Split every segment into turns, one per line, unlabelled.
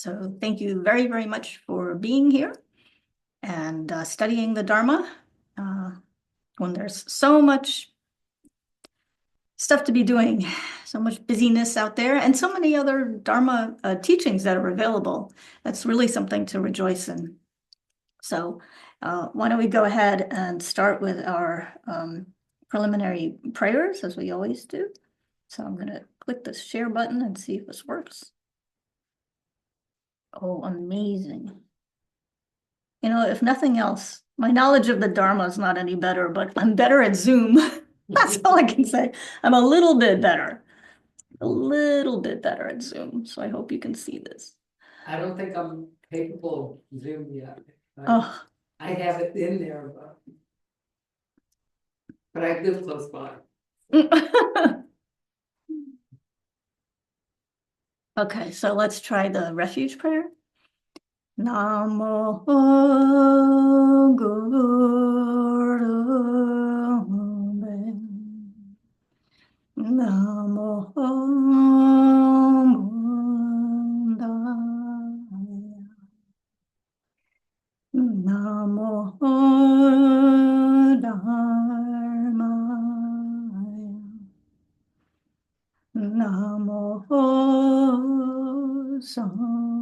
So thank you very, very much for being here and studying the Dharma when there's so much stuff to be doing, so much busyness out there, and so many other Dharma teachings that are available. That's really something to rejoice in. So why don't we go ahead and start with our preliminary prayers, as we always do. So I'm going to click the share button and see if this works. Oh, amazing. You know, if nothing else, my knowledge of the Dharma is not any better, but I'm better at Zoom. That's all I can say. I'm a little bit better at Zoom. So I hope you can see this.
I don't think I'm capable of Zoom yet.
Oh,
I have it in there, but I live close by.
Okay, so let's try the refuge prayer. Namo Gurube. Namo Buddhaya. Namo Dharmaya. Namo Sanghaya.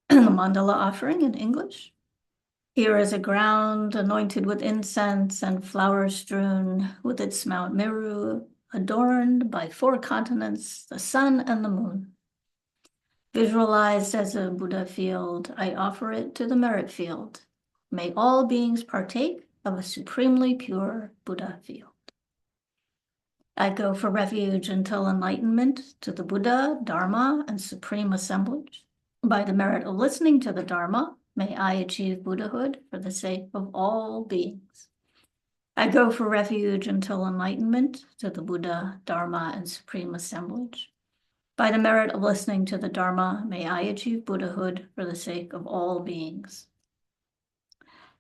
The mandala offering in English. Here is a ground anointed with incense and flowers strewn, with its Mount Meru adorned by 4 continents, the sun and the moon. Visualized as a Buddha field, I offer it to the merit field. May all beings partake of a supremely pure Buddha field. I go for refuge until enlightenment to the Buddha, Dharma, and Supreme Assemblage. By the merit of listening to the Dharma, may I achieve Buddhahood for the sake of all beings. I go for refuge until enlightenment to the Buddha, Dharma, and Supreme Assemblage. By the merit of listening to the Dharma, may I achieve Buddhahood for the sake of all beings.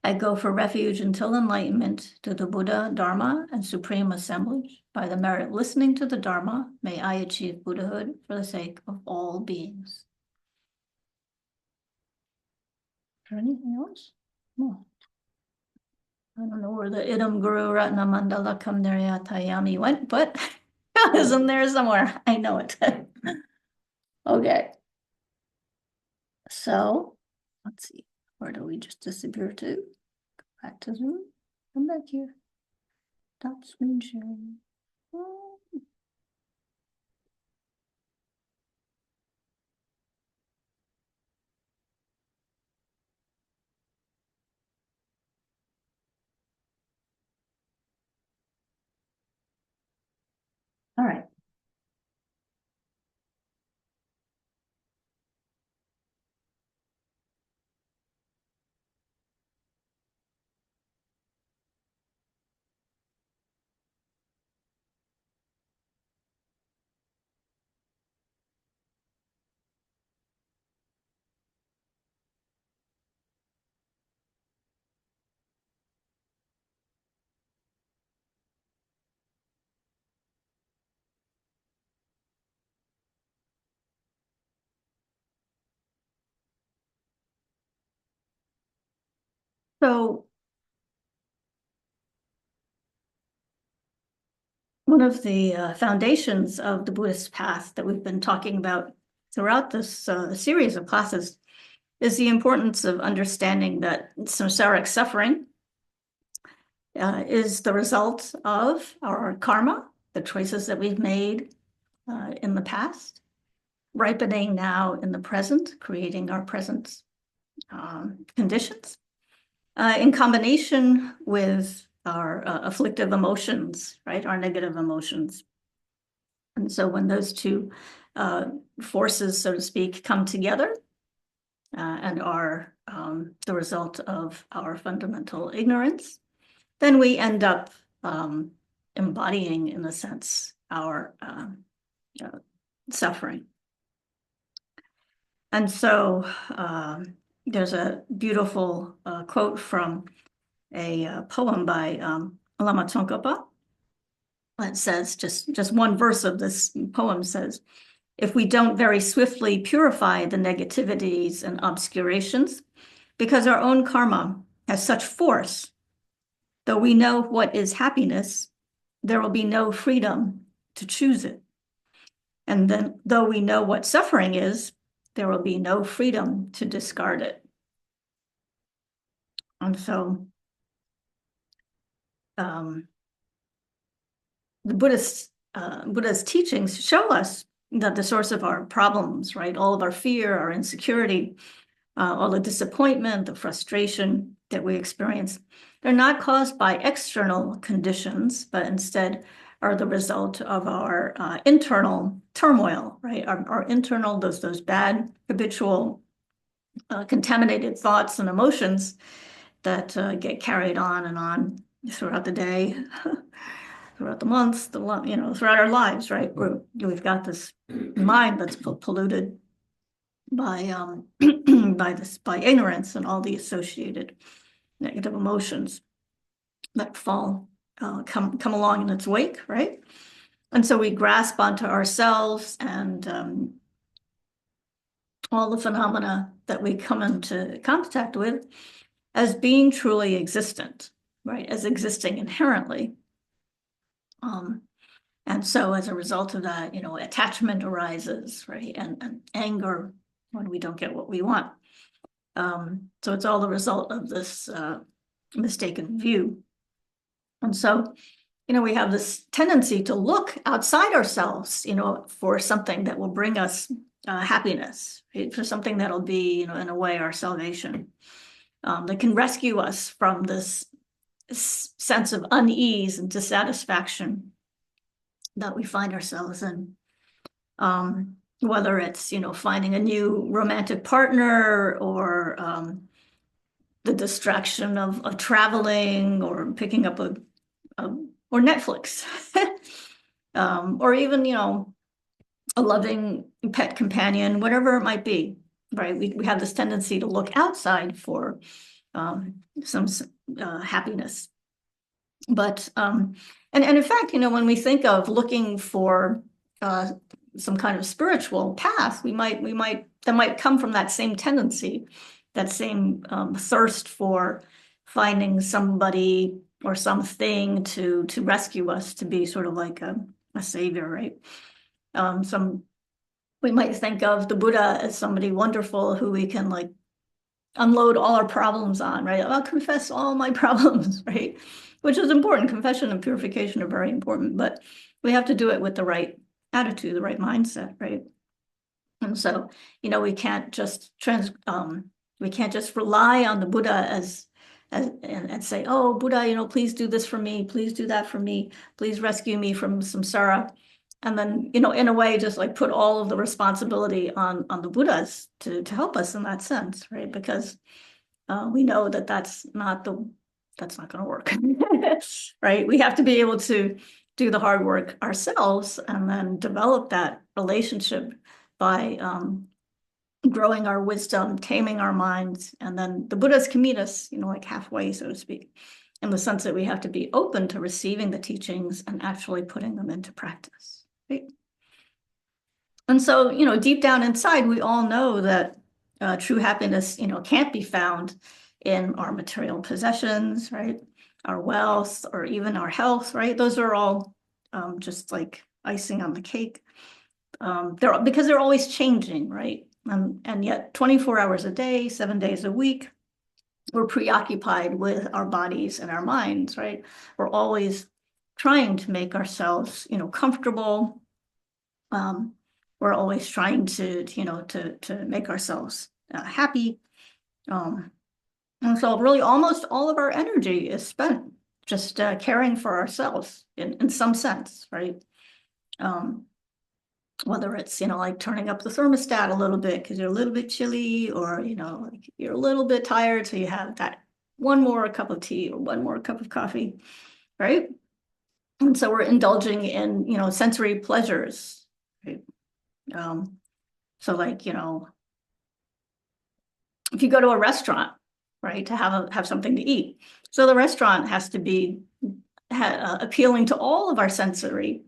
I go for refuge until enlightenment to the Buddha, Dharma, and Supreme Assemblage. By the merit of listening to the Dharma, may I achieve Buddhahood for the sake of all beings. Is there anything else? No. I don't know where the Idam Guru Ratna Mandala Kamdarya Tayami went, but it was in there somewhere. I know it. Okay. So, let's see. Where do we just disappear to? Go back to Zoom. Come back here. Stop screen sharing. Oh. All right. So one of the foundations of the Buddhist path that we've been talking about throughout this series of classes is the importance of understanding that samsaric suffering is the result of our karma, the choices that we've made in the past, ripening now in the present, creating our present conditions, in combination with our afflictive emotions, right, our negative emotions. And so when those two forces, so to speak, come together and are the result of our fundamental ignorance, then we end up embodying, in a sense, our suffering. And so there's a beautiful quote from a poem by Lama Tsongkhapa it says, just one verse of this poem says, if we don't very swiftly purify the negativities and obscurations, because our own karma has such force, though we know what is happiness, there will be no freedom to choose it. And then, though we know what suffering is, there will be no freedom to discard it. And so, the Buddha's teachings show us that the source of our problems, right, all of our fear, our insecurity, all the disappointment, the frustration that we experience, they're not caused by external conditions, but instead are the result of our internal turmoil, right? Our internal, those bad, habitual, contaminated thoughts and emotions that get carried on and on throughout the day, throughout the months, throughout our lives, right? We've got this mind that's polluted by by ignorance and all the associated negative emotions that come along in its wake, right? And so we grasp onto ourselves and all the phenomena that we come into contact with as being truly existent, right? As existing inherently. And so as a result of that, attachment arises, right? And anger when we don't get what we want. So it's all the result of this mistaken view. And so, we have this tendency to look outside ourselves, for something that will bring us happiness, right? For something that'll be, in a way, our salvation, that can rescue us from this sense of unease and dissatisfaction that we find ourselves in. Whether it's, finding a new romantic partner or the distraction of traveling or picking up or Netflix, or even, a loving pet companion, whatever it might be, right? We have this tendency to look outside for some happiness. But, and in fact, when we think of looking for some kind of spiritual path, that might come from that same tendency, that same thirst for finding somebody or something to rescue us, to be sort of like a savior, right? We might think of the Buddha as somebody wonderful who we can like unload all our problems on, right? I'll confess all my problems, right? Which is important. Confession and purification are very important, but we have to do it with the right attitude, the right mindset, right? And so, we can't just rely on the Buddha and say, oh, Buddha, please do this for me, please do that for me, please rescue me from samsara. And then, in a way, just like put all of the responsibility on the Buddhas to help us in that sense, right? Because we know that that's not going to work, right? We have to be able to do the hard work ourselves and then develop that relationship by growing our wisdom, taming our minds, and then the Buddhas can meet us, like halfway, so to speak, in the sense that we have to be open to receiving the teachings and actually putting them into practice, right? And so, deep down inside, we all know that true happiness, can't be found in our material possessions, right? Our wealth or even our health, right? Those are all just like icing on the cake. Because they're always changing, right? And yet 24 hours a day, 7 days a week, we're preoccupied with our bodies and our minds, right? We're always trying to make ourselves, comfortable. We're always trying to make ourselves happy. And so really almost all of our energy is spent just caring for ourselves in some sense, right? Whether it's, like turning up the thermostat a little bit because you're a little bit chilly, or, like you're a little bit tired, so you have that one more cup of tea or one more cup of coffee, right? And so we're indulging in, sensory pleasures, right? So like, if you go to a restaurant, right, to have something to eat, so the restaurant has to be appealing to all of our sensory.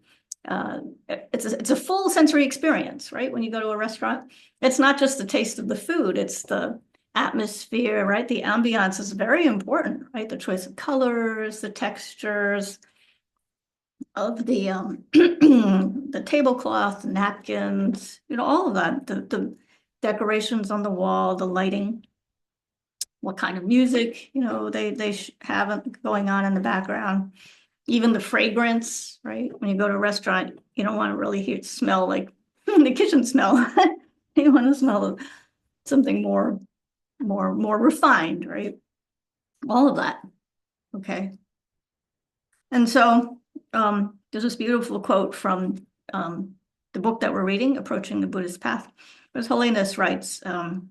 It's a full sensory experience, right? When you go to a restaurant, it's not just the taste of the food, it's the atmosphere, right? The ambiance is very important, right? The choice of colors, the textures of the the tablecloth, the napkins, all of that, the decorations on the wall, the lighting, what kind of music, they have going on in the background, even the fragrance, right? When you go to a restaurant, you don't want to really smell like the kitchen smell. You want to smell something more refined, right? All of that. Okay. And so there's this beautiful quote from the book that we're reading, Approaching the Buddhist Path. His Holiness writes, and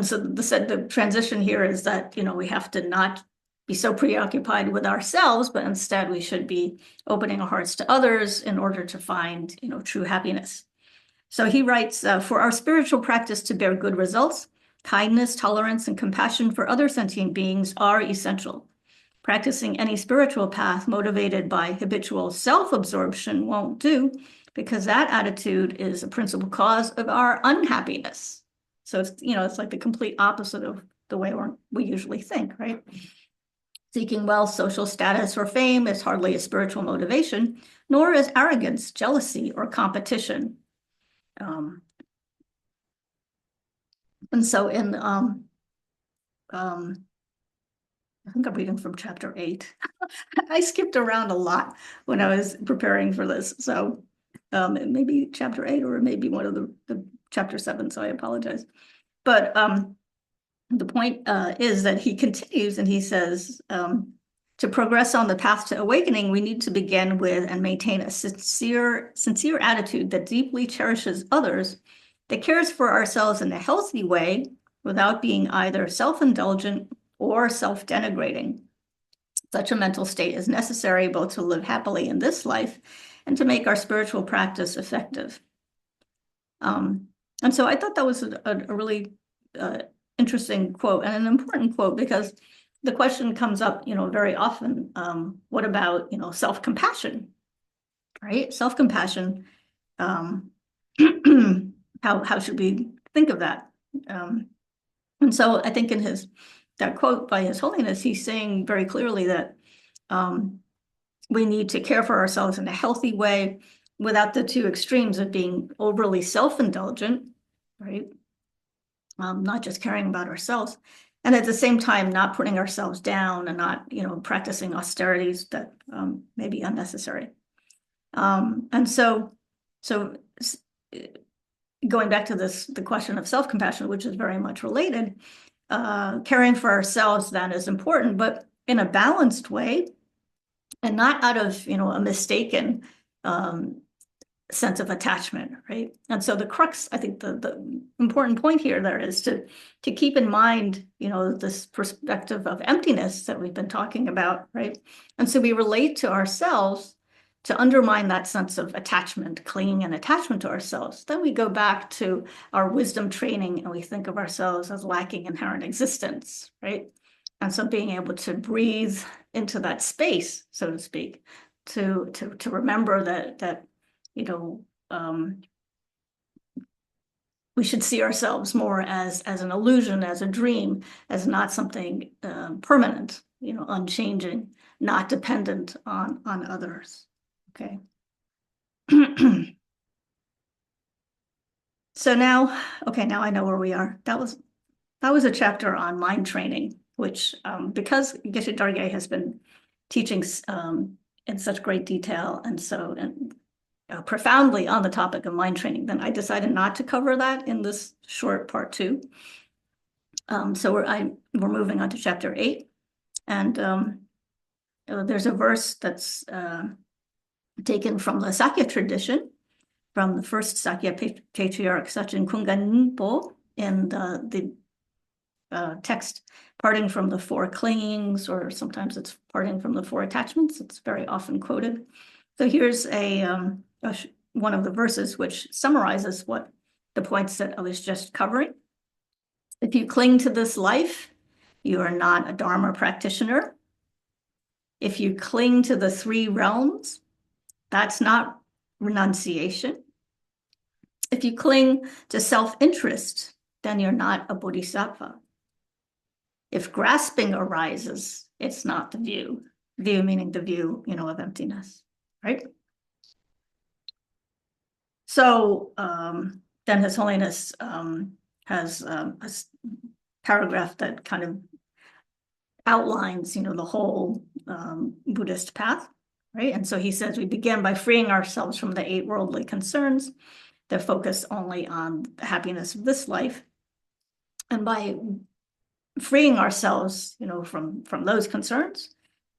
so the transition here is that, we have to not be so preoccupied with ourselves, but instead we should be opening our hearts to others in order to find, true happiness. So he writes, for our spiritual practice to bear good results, kindness, tolerance, and compassion for other sentient beings are essential. Practicing any spiritual path motivated by habitual self-absorption won't do, because that attitude is a principal cause of our unhappiness. So it's like the complete opposite of the way we usually think, right? Seeking wealth, social status, or fame is hardly a spiritual motivation, nor is arrogance, jealousy, or competition. And so in I think I'm reading from chapter 8. I skipped around a lot when I was preparing for this. So it may be chapter 8 or it may be one of the chapter 7. So I apologize. But the point is that he continues and he says, to progress on the path to awakening, we need to begin with and maintain a sincere attitude that deeply cherishes others, that cares for ourselves in a healthy way without being either self-indulgent or self-denigrating. Such a mental state is necessary both to live happily in this life and to make our spiritual practice effective. And so I thought that was a really interesting quote and an important quote, because the question comes up, very often, what about, self-compassion, right? Self-compassion, how should we think of that? And so I think in that quote by His Holiness, he's saying very clearly that we need to care for ourselves in a healthy way without the two extremes of being overly self-indulgent, right? Not just caring about ourselves. And at the same time, not putting ourselves down and not, practicing austerities that may be unnecessary. And so going back to the question of self-compassion, which is very much related, caring for ourselves then is important, but in a balanced way and not out of, a mistaken sense of attachment, right? And so the crux, I think the important point here there is to keep in mind, this perspective of emptiness that we've been talking about, right? And so we relate to ourselves to undermine that sense of attachment, clinging and attachment to ourselves. Then we go back to our wisdom training and we think of ourselves as lacking inherent existence, right? And so being able to breathe into that space, so to speak, to remember that we should see ourselves more as an illusion, as a dream, as not something permanent, unchanging, not dependent on others. Okay. So now I know where we are. That was a chapter on mind training, which because Geshe Dargye has been teaching in such great detail and profoundly on the topic of mind training, then I decided not to cover that in this short part 2. So we're moving on to chapter 8, and there's a verse that's taken from the Sakya tradition, from the first Sakya patriarch Sachen Kungan Rinpo, in the text parting from the 4 clingings, or sometimes it's parting from the 4 attachments. It's very often quoted. So here's one of the verses which summarizes the points that I was just covering. If you cling to this life, you are not a Dharma practitioner. If you cling to the three realms, that's not renunciation. If you cling to self-interest, then you're not a bodhisattva. If grasping arises, it's not the view. View meaning the view, of emptiness, right? So then His Holiness has a paragraph that kind of outlines, the whole Buddhist path, right? And so he says, we begin by freeing ourselves from the 8 worldly concerns that focus only on the happiness of this life. And by freeing ourselves, from those concerns,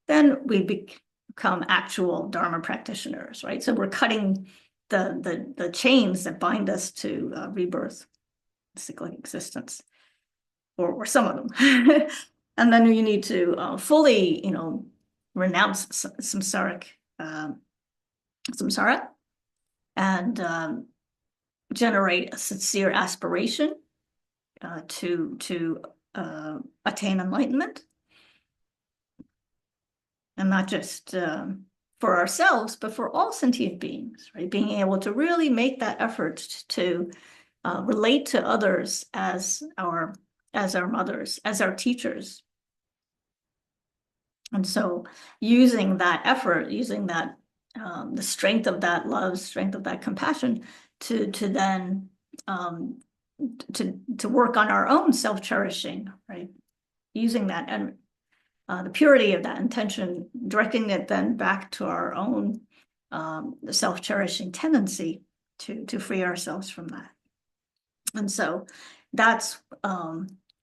then we become actual Dharma practitioners, right? So we're cutting the chains that bind us to rebirth, cyclic existence, or some of them. And then you need to fully, renounce samsara and generate a sincere aspiration to attain enlightenment, and not just for ourselves, but for all sentient beings, right? Being able to really make that effort to relate to others as our mothers, as our teachers. And so using that effort, using that the strength of that love, strength of that compassion to then to work on our own self-cherishing, right? Using that and the purity of that intention, directing it then back to our own self-cherishing tendency to free ourselves from that. And so that's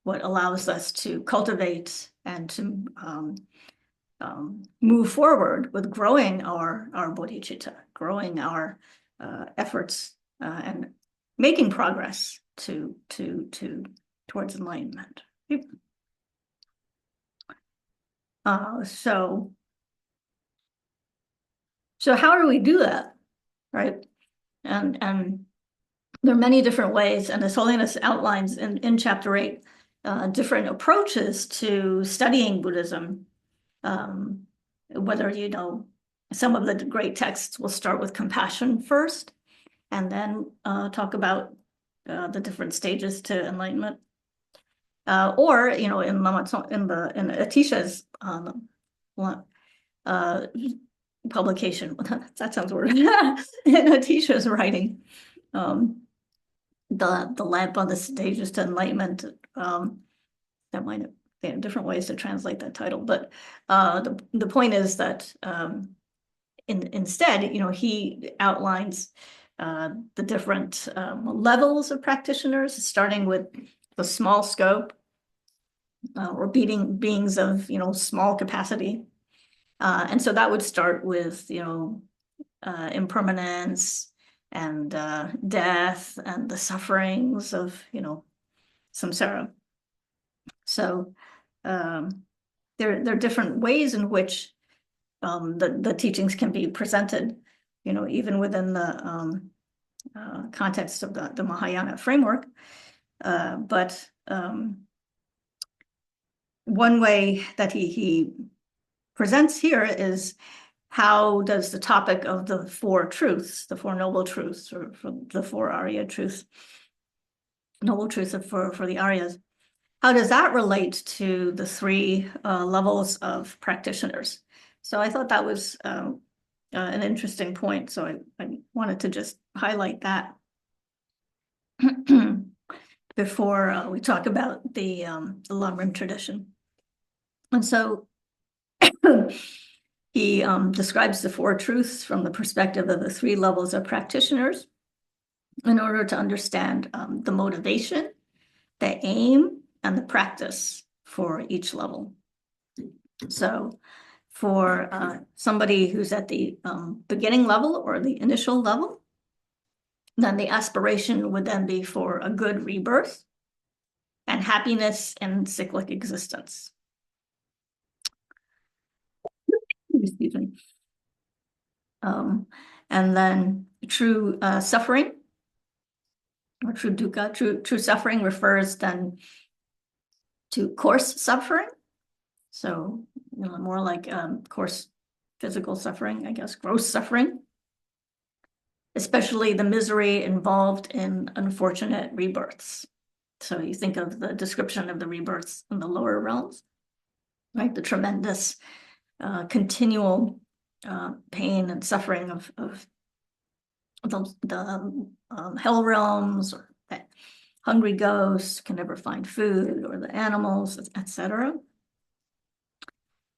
what allows us to cultivate and to move forward with growing our bodhicitta, growing our efforts and making progress towards enlightenment. So how do we do that, right? And there are many different ways, and His Holiness outlines in Chapter 8 different approaches to studying Buddhism. Whether some of the great texts will start with compassion first, and then talk about the different stages to enlightenment. Or in Atisha's publication, that sounds weird. In Atisha's writing, the lamp on the stages to enlightenment. That might have different ways to translate that title, but the point is that instead, he outlines the different levels of practitioners, starting with the small scope or beings of small capacity, and so that would start with impermanence and death and the sufferings of samsara. So there are different ways in which the teachings can be presented, even within the context of the Mahayana framework. But one way that he presents here is, how does the topic of the 4 truths, the 4 noble truths, or the 4 Arya truths, noble truths for the Aryas, how does that relate to the 3 levels of practitioners? So I thought that was an interesting point. So I wanted to just highlight that before we talk about the Lamrim tradition. And so he describes the 4 truths from the perspective of the 3 levels of practitioners in order to understand the motivation, the aim, and the practice for each level. So for somebody who's at the beginning level or the initial level, then the aspiration would then be for a good rebirth and happiness in cyclic existence. Excuse me. And then true suffering, or true dukkha, true suffering refers then to coarse suffering. So, more like coarse physical suffering, I guess, gross suffering, especially the misery involved in unfortunate rebirths. So you think of the description of the rebirths in the lower realms, right? The tremendous continual pain and suffering of the hell realms, or that hungry ghosts can never find food, or the animals, etc.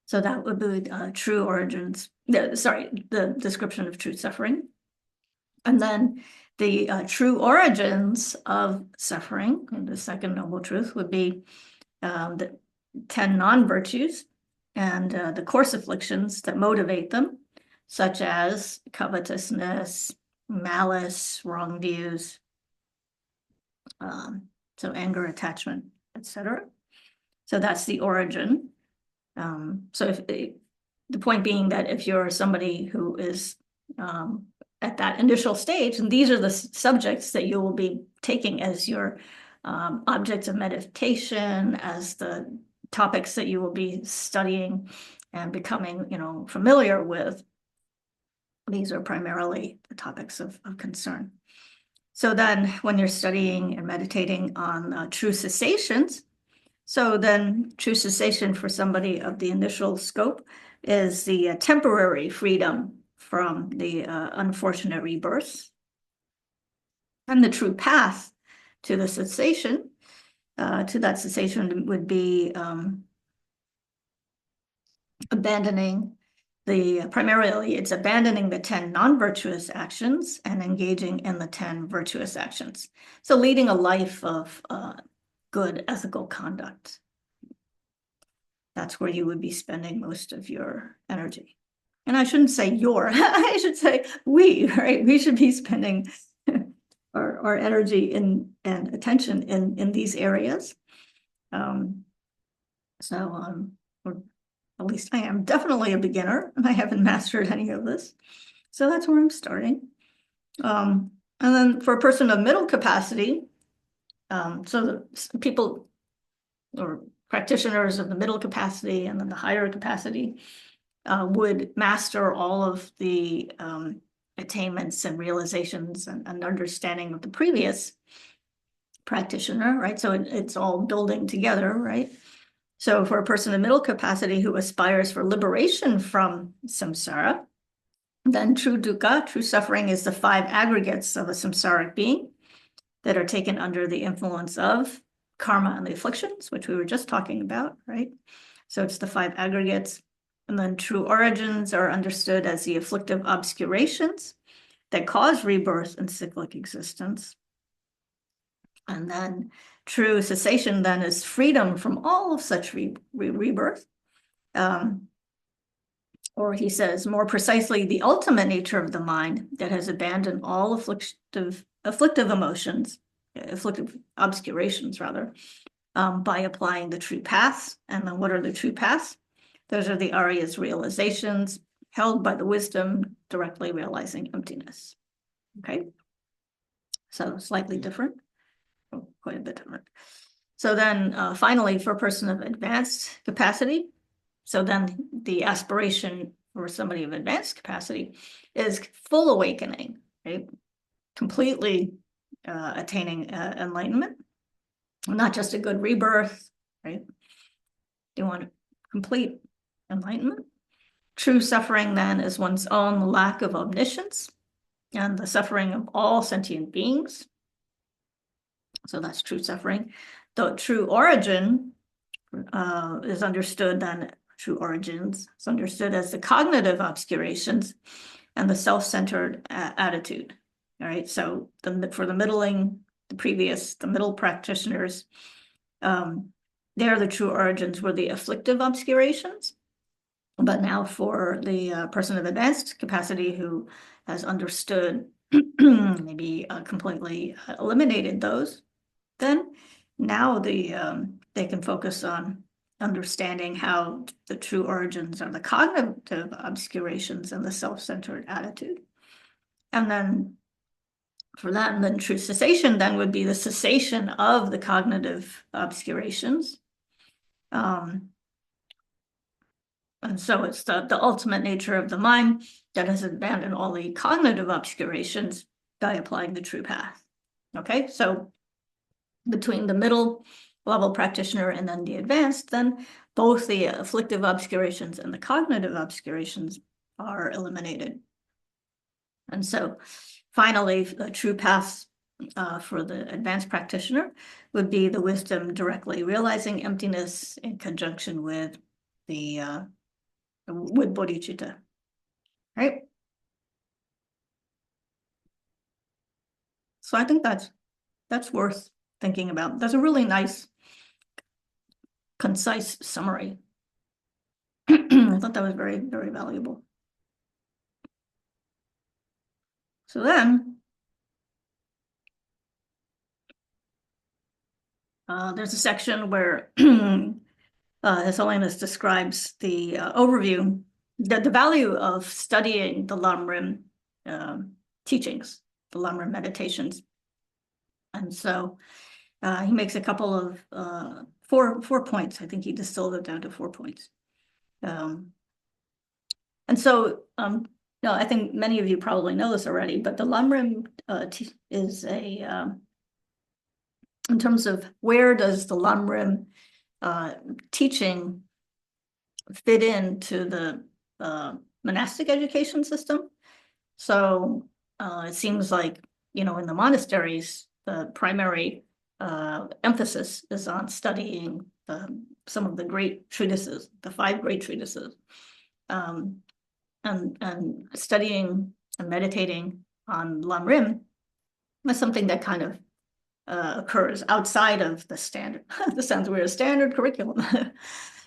So that would be true origins, the description of true suffering. And then the true origins of suffering, and the second noble truth, would be the 10 non-virtues and the coarse afflictions that motivate them, such as covetousness, malice, wrong views, so anger, attachment, etc. So that's the origin. So if the point being that if you're somebody who is at that initial stage, and these are the subjects that you will be taking as your objects of meditation, as the topics that you will be studying and becoming, familiar with. These are primarily the topics of concern. So then when you're studying and meditating on true cessations, so then true cessation for somebody of the initial scope is the temporary freedom from the unfortunate rebirths. And the true path to the cessation, to that cessation, would be abandoning primarily it's abandoning the 10 non-virtuous actions and engaging in the 10 virtuous actions. So leading a life of good ethical conduct. That's where you would be spending most of your energy. And I shouldn't say your, I should say we, right? We should be spending our energy and attention in these areas. Or at least I am definitely a beginner, and I haven't mastered any of this. So that's where I'm starting. And then for a person of middle capacity, so the people or practitioners of the middle capacity and then the higher capacity would master all of the attainments and realizations and understanding of the previous practitioner, right? So it's all building together, right? So for a person of middle capacity who aspires for liberation from samsara, then true dukkha, true suffering, is the 5 aggregates of a samsaric being that are taken under the influence of karma and the afflictions, which we were just talking about, right? So it's the 5 aggregates. And then true origins are understood as the afflictive obscurations that cause rebirth and cyclic existence. And then true cessation then is freedom from all of such rebirth. Or he says, more precisely, the ultimate nature of the mind that has abandoned all afflictive emotions, afflictive obscurations rather, by applying the true paths. And then what are the true paths? Those are the Arya's realizations held by the wisdom directly realizing emptiness. Okay, so slightly different, quite a bit different. So then finally, for a person of advanced capacity, so then the aspiration for somebody of advanced capacity is full awakening, right? Completely attaining enlightenment, not just a good rebirth, right? You want complete enlightenment. True suffering then is one's own lack of omniscience and the suffering of all sentient beings. So that's true suffering. The true origin is understood then, true origins is understood as the cognitive obscurations and the self-centered attitude. All right, so for the middle practitioners, there the true origins were the afflictive obscurations. But now for the person of advanced capacity who has understood, maybe completely eliminated those, then now they can focus on understanding how the true origins are the cognitive obscurations and the self-centered attitude. And then for that, and then true cessation then would be the cessation of the cognitive obscurations. And so it's the ultimate nature of the mind that has abandoned all the cognitive obscurations by applying the true path. Okay, so between the middle level practitioner and then the advanced, then both the afflictive obscurations and the cognitive obscurations are eliminated. And so finally, the true path for the advanced practitioner would be the wisdom directly realizing emptiness in conjunction with with bodhicitta, right? So I think that's worth thinking about. That's a really nice, concise summary. I thought that was very, very valuable. So then, there's a section where His Holiness describes the overview, the value of studying the Lamrim teachings, the Lamrim meditations. And so he makes a couple of four points. I think he distilled it down to 4 points. And so, I think many of you probably know this already, but the Lamrim is in terms of where does the Lamrim teaching fit into the monastic education system? So it seems like, in the monasteries, the primary emphasis is on studying some of the great treatises, the 5 great treatises, and studying and meditating on Lamrim is something that kind of occurs outside of the standard. This sounds weird. Standard curriculum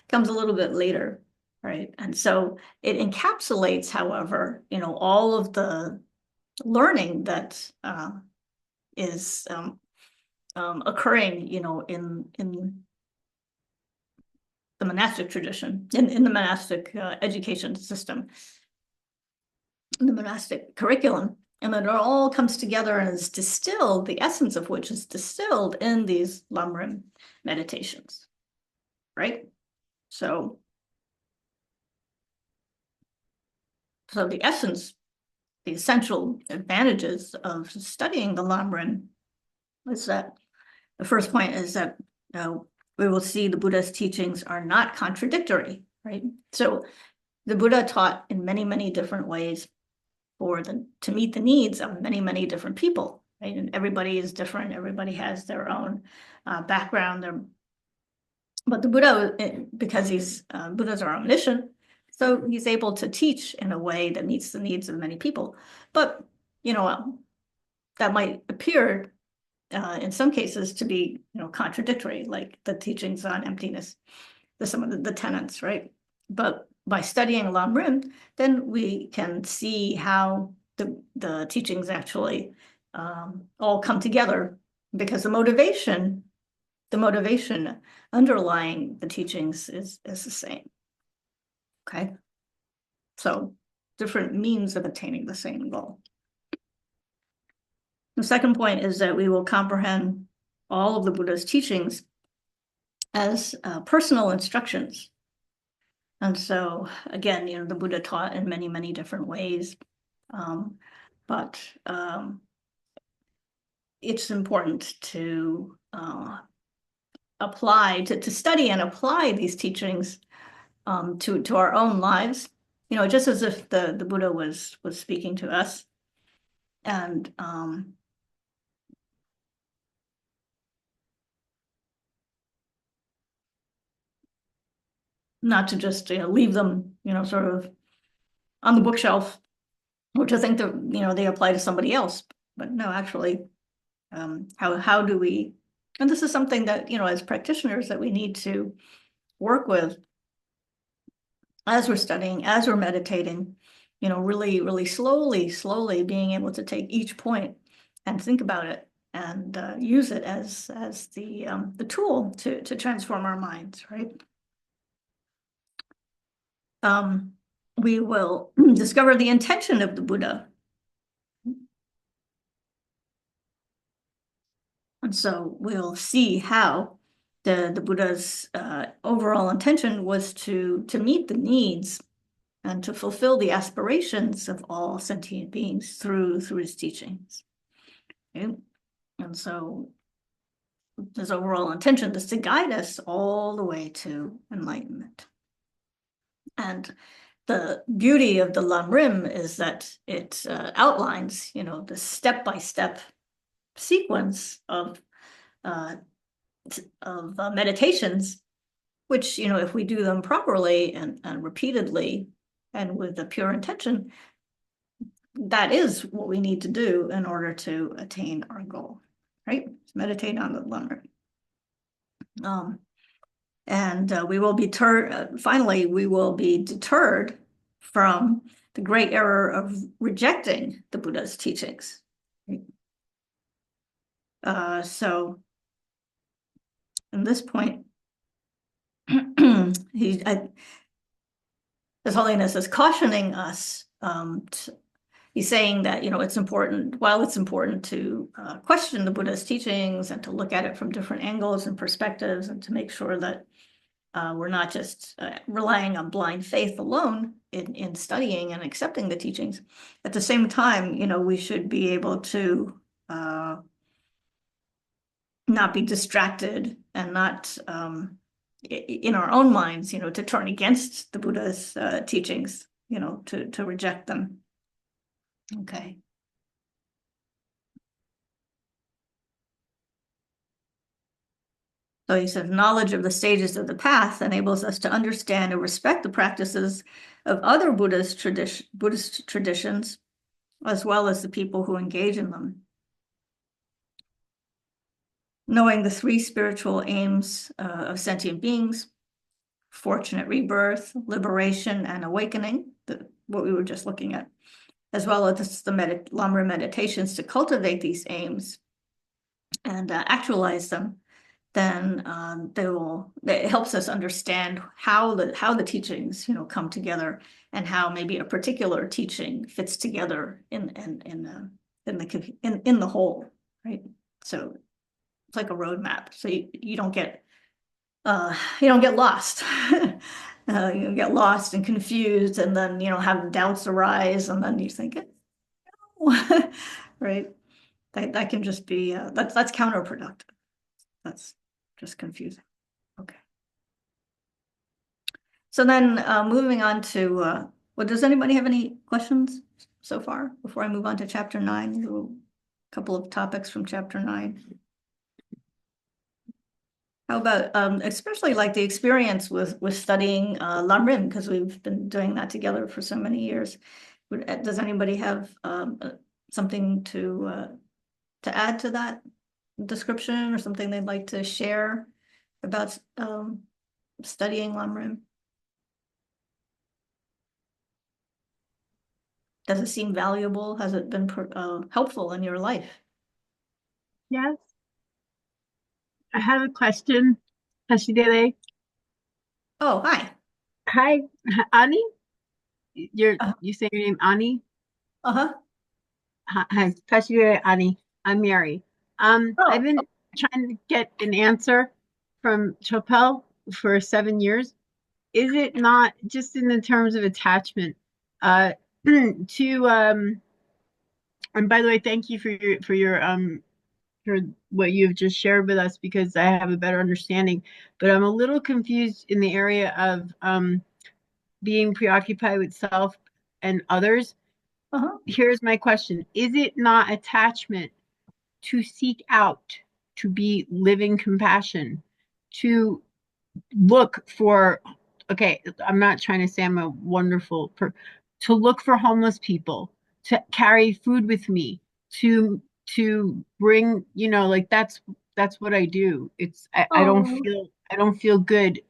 comes a little bit later, right? And so it encapsulates, however, all of the learning that is occurring, in the monastic tradition, in the monastic education system, in the monastic curriculum. And then it all comes together and is distilled, the essence of which is distilled in these Lamrim meditations, right? So the essence, the essential advantages of studying the Lamrim is that the first point is that we will see the Buddha's teachings are not contradictory, right? So the Buddha taught in many, many different ways to meet the needs of many, many different people, right? And everybody is different. Everybody has their own background. But the Buddha, because Buddhas are omniscient, so he's able to teach in a way that meets the needs of many people. But, that might appear in some cases to be, contradictory, like the teachings on emptiness, some of the tenets, right? But by studying Lamrim, then we can see how the teachings actually all come together, because the motivation underlying the teachings is the same. Okay, so different means of attaining the same goal. The second point is that we will comprehend all of the Buddha's teachings as personal instructions. And so, again, the Buddha taught in many, many different ways, but it's important to to study and apply these teachings to our own lives, just as if the Buddha was speaking to us. And not to just leave them sort of on the bookshelf, which I think that they apply to somebody else. But no, actually, how do we, and this is something that as practitioners that we need to work with as we're studying, as we're meditating, really, really slowly being able to take each point and think about it and use it as the tool to transform our minds, right? We will discover the intention of the Buddha. And so we'll see how the Buddha's overall intention was to meet the needs and to fulfill the aspirations of all sentient beings through his teachings. Okay? And so his overall intention is to guide us all the way to enlightenment. And the beauty of the Lam Rim is that it outlines, the step-by-step sequence of meditations, which, if we do them properly and repeatedly and with a pure intention, that is what we need to do in order to attain our goal, right? Meditate on the Lam Rim. And we will be finally, we will be deterred from the great error of rejecting the Buddha's teachings. So, at this point, His Holiness is cautioning us. He's saying that, it's important, while it's important to question the Buddha's teachings and to look at it from different angles and perspectives and to make sure that we're not just relying on blind faith alone in studying and accepting the teachings. At the same time, we should be able to not be distracted and not in our own minds, to turn against the Buddha's teachings, to reject them. Okay. So he says, knowledge of the stages of the path enables us to understand and respect the practices of other Buddhist traditions, as well as the people who engage in them. Knowing the three spiritual aims of sentient beings, fortunate rebirth, liberation, and awakening, what we were just looking at, as well as the Lam Rim meditations to cultivate these aims and actualize them, then it helps us understand how the teachings, come together and how maybe a particular teaching fits together in the whole, right? So it's like a roadmap. So you don't get lost. You get lost and confused, and then have doubts arise, and then you think, oh. Right? That can just be that's counterproductive. That's just confusing. Okay. So then moving on to well, does anybody have any questions so far before I move on to chapter 9? A couple of topics from chapter 9. How about especially like the experience with studying Lam Rim, because we've been doing that together for so many years. Does anybody have something to add to that description, or something they'd like to share about studying Lam Rim? Does it seem valuable? Has it been helpful in your life?
Yes, I have a question. Hashidele.
Oh, hi.
Hi, Ani.
Uh,
You say your name Ani?
uh-huh.
Hi, Hashidele Ani. I'm Mary. I've
Oh,
been trying to get an answer from Chopel for 7 years. Is it not just in the terms of attachment? To and by the way, thank you for what you've just shared with us, because I have a better understanding. But I'm a little confused in the area of being preoccupied with self and others.
uh-huh.
Here's my question. Is it not attachment to seek out, to be living compassion, to look for, okay, I'm not trying to say I'm a wonderful to look for homeless people, to carry food with me, to bring, like that's what I do.
Oh,
I don't feel good.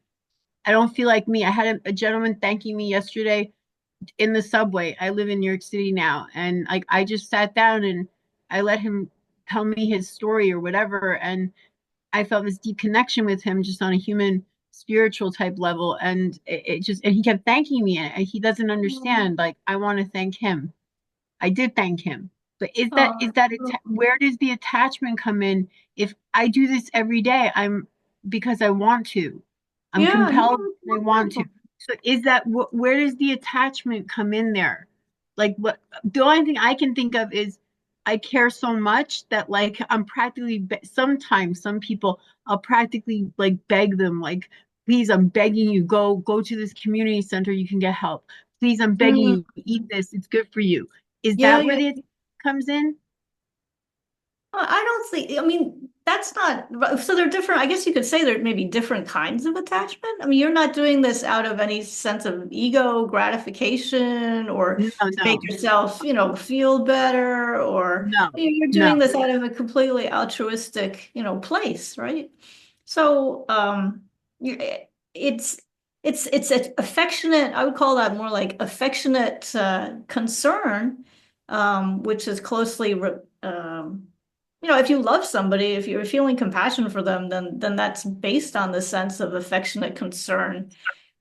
I don't feel like me. I had a gentleman thanking me yesterday in the subway. I live in New York City now, and like I just sat down and I let him tell me his story or whatever, and I felt this deep connection with him just on a human spiritual type level. And it just, and he kept thanking me, and he doesn't
oh,
understand. Like, I want to thank him. I did thank him. But
oh.
where does the attachment come in? If I do this every day, I'm because I want to. I'm
Yeah,
compelled
no,
and I want to.
wonderful.
So is that where does the attachment come in there? Like what the only thing I can think of is I care so much that like I'm practically sometimes some people I'll practically like beg them like please I'm begging you go to this community center you can get help. Please I'm begging
Mm,
you eat this it's good for you. Is
yeah,
that where
yeah.
the comes in?
I don't think, I mean, that's not, so they're different. I guess you could say there may be different kinds of attachment. I mean, you're not doing this out of any sense of ego gratification or
No,
to make
no,
yourself, feel better, or
no,
you're doing
no.
this out of a completely altruistic, place, right? So, you- it's, it's a affectionate, I would call that more like affectionate, concern, which is closely, if you love somebody, if you're feeling compassion for them, then that's based on the sense of affectionate concern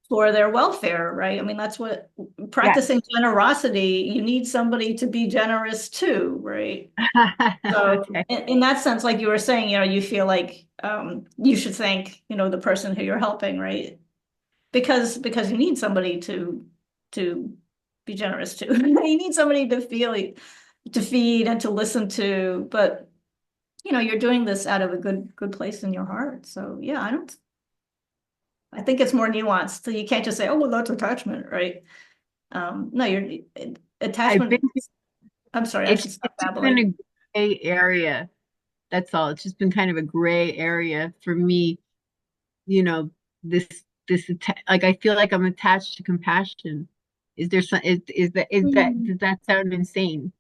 for their welfare, right? I mean, that's what
Yes.
practicing generosity, you need somebody to be generous too, right? So
Okay.
in that sense, like you were saying, you feel like you should thank, the person who you're helping, right? Because you need somebody to be generous to. You need somebody to feel, to feed and to listen to, but you're doing this out of a good place in your heart. So yeah, I think it's more nuanced. So you can't just say, oh, well, that's attachment, right? No,
I've been
attachment. I'm sorry, I should
it's
stop
just been a
babbling.
gray area. That's all. It's just been kind of a gray area for me, you know, this like I feel like I'm attached to compassion. Is there some is that
Hmm.
does that sound insane?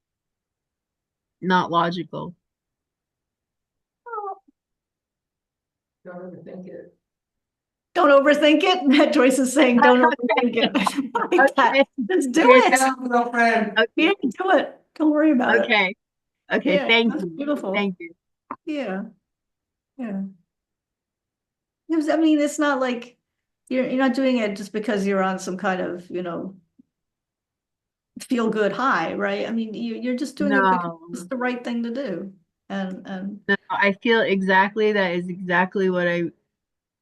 Not logical.
Don't overthink it.
Don't overthink it. Joyce is saying, don't overthink it. I like that.
Okay.
Just do
You're
it.
Girlfriend.
Yeah,
okay.
do it. Don't worry about it.
Okay. Okay.
Yeah,
Thank
that's
you.
beautiful.
Thank you.
Yeah, yeah. I mean, it's not like you're not doing it just because you're on some kind of, feel good high, right? I mean, you're just doing it because it's
No.
the right thing to do. And
No, I feel exactly that is exactly what I